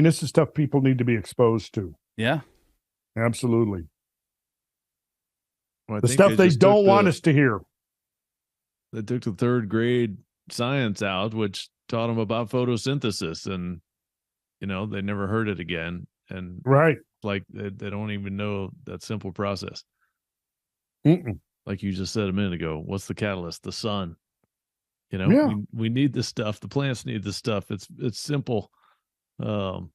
this is stuff people need to be exposed to. Yeah. Absolutely. Well, the stuff they don't want us to hear. They took the third grade science out, which taught them about photosynthesis, and they never heard it again. And right, like they don't even know that simple process. Mm-mm. Like you just said a minute ago, what's the catalyst? The sun. We need this stuff. The plants need this stuff. It's simple. It's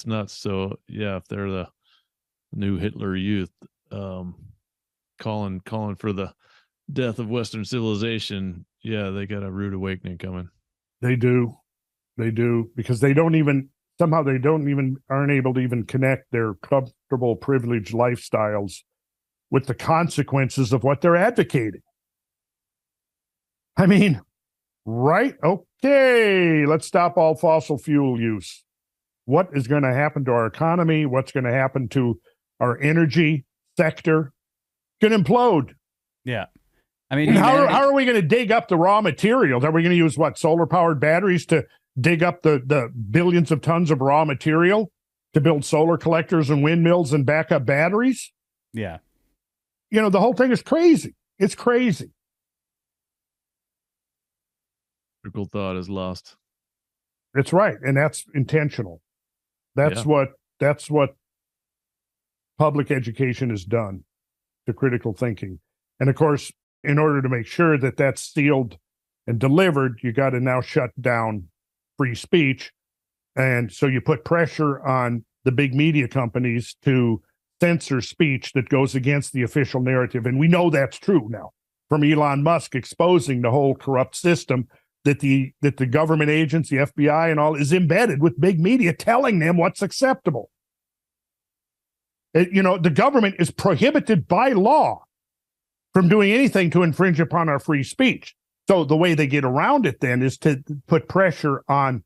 not so. Yeah, if they're the new Hitler Youth, calling for the death of Western civilization, they got a rude awakening coming. They do, because they aren't able to even connect their comfortable, privileged lifestyles with the consequences of what they're advocating. Right? Okay, let's stop all fossil fuel use. What is going to happen to our economy? What's going to happen to our energy sector? It's going to implode. Yeah. How are we going to dig up the raw materials? Are we going to use solar-powered batteries to dig up the billions of tons of raw material to build solar collectors and windmills and backup batteries? Yeah. The whole thing is crazy. It's crazy. Critical thought is lost. That's right. And that's intentional. That's what public education has done to critical thinking. And of course, in order to make sure that that's sealed and delivered, you got to now shut down free speech. And so you put pressure on the big media companies to censor speech that goes against the official narrative. And we know that's true now, from Elon Musk exposing the whole corrupt system that the government agents, the FBI and all, is embedded with big media telling them what's acceptable. The government is prohibited by law from doing anything to infringe upon our free speech. So the way they get around it then is to put pressure on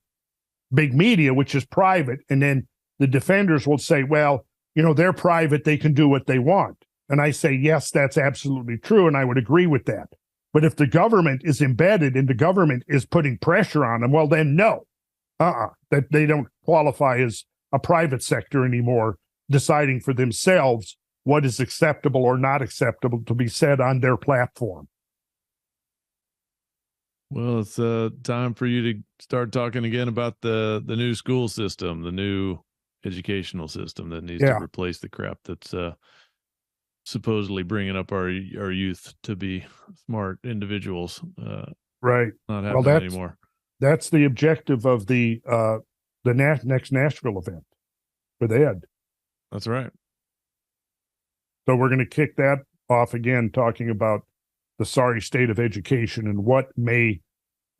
big media, which is private. And then the defenders will say, well, they're private. They can do what they want. And I say, yes, that's absolutely true. And I would agree with that. But if the government is embedded and the government is putting pressure on them, well, then no, that they don't qualify as a private sector anymore, deciding for themselves what is acceptable or not acceptable to be said on their platform. Well, it's time for you to start talking again about the new school system, the new educational system that needs to replace the crap that's supposedly bringing up our youth to be smart individuals. Right. Not happening anymore. That's the objective of the next Nashville event with Ed. That's right. So we're going to kick that off again, talking about the sorry state of education and what may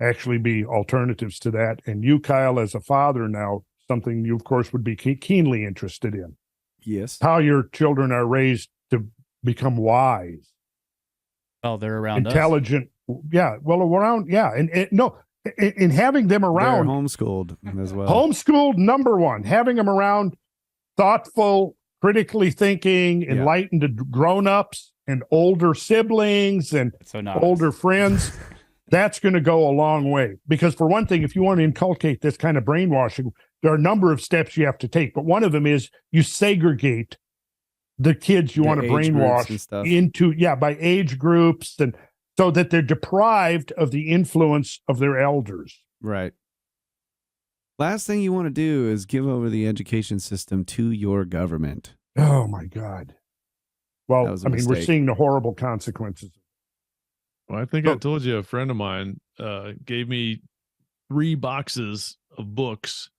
actually be alternatives to that. And you, Kyle, as a father now, something you, of course, would be keenly interested in. Yes. How your children are raised to become wise. Oh, they're around intelligent. Us. Yeah. Well, around. Yeah. And in having them around. They're homeschooled as well. Homeschooled, number one. Having them around thoughtful, critically thinking, enlightened grown-ups and older siblings and older friends. That's going to go a long way. Because for one thing, if you want to inculcate this kind of brainwashing, there are a number of steps you have to take. But one of them is you segregate the kids you want to brainwash into, by age groups, and so that they're deprived of the influence of their elders. Right. Last thing you want to do is give over the education system to your government. Oh, my God. Well, I mean, we're seeing the horrible consequences. Well, I think I told you a friend of mine gave me 3 boxes of books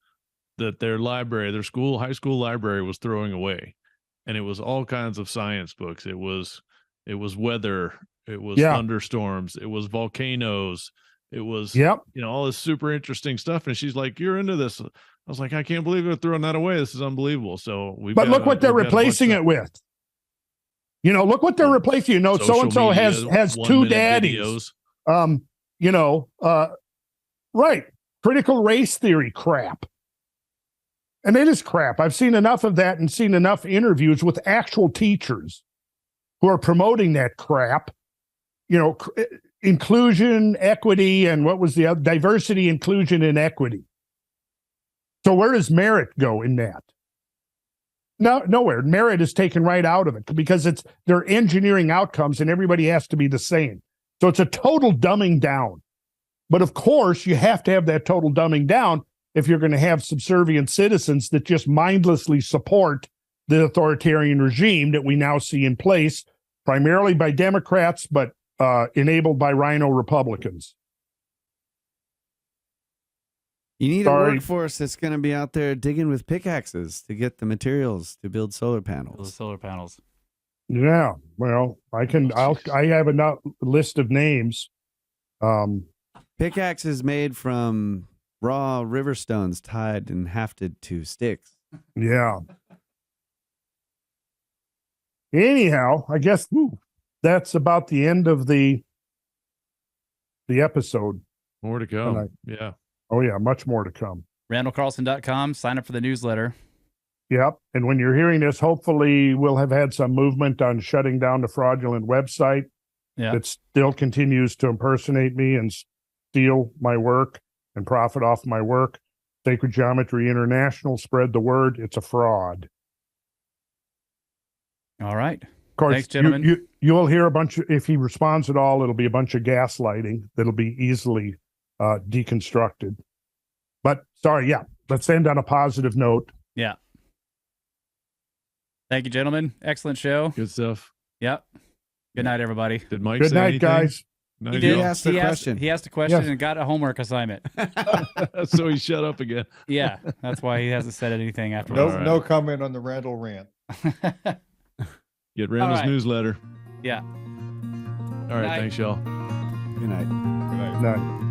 that their high school library was throwing away. And it was all kinds of science books. It was weather. It was thunderstorms. It was volcanoes. It was, all this super interesting stuff. And she's like, "You're into this." I was like, "I can't believe they're throwing that away. This is unbelievable." So look what they're replacing it with. Look what they're replacing. So-and-so has 2 daddies. Right. Critical race theory crap. And it is crap. I've seen enough of that and seen enough interviews with actual teachers who are promoting that crap. Inclusion, equity, and what was the other? Diversity, inclusion, and equity. So where does merit go in that? No, nowhere. Merit is taken right out of it because they're engineering outcomes and everybody has to be the same. So it's a total dumbing down. But of course, you have to have that total dumbing down if you're going to have subservient citizens that just mindlessly support the authoritarian regime that we now see in place, primarily by Democrats, but enabled by rhino Republicans. You need a workforce that's going to be out there digging with pickaxes to get the materials to build solar panels. Yeah, well, I have a list of names. Pickaxes made from raw river stones tied and hafted to sticks. Yeah. Anyhow, I guess that's about the end of the episode. More to come. Oh, yeah, much more to come. RandallCarlson.com. Sign up for the newsletter. Yep. And when you're hearing this, hopefully we'll have had some movement on shutting down the fraudulent website that still continues to impersonate me and steal my work and profit off my work. Sacred Geometry International, spread the word. It's a fraud. All right. Of course, thanks, gentlemen. You'll hear a bunch of, if he responds at all, it'll be a bunch of gaslighting that'll be easily deconstructed. But sorry, let's end on a positive note. Yeah. Thank you, gentlemen. Excellent show. Good stuff. Yep. Good night, everybody. Did Mike Good say night, anything? guys. He did ask the question. He asked a question and got a homework assignment. So he shut up again. Yeah, that's why he hasn't said anything after. No comment on the Randall rant. Get Randall's newsletter. Yeah. All right. Thanks, y'all. Good night. Good night. Night.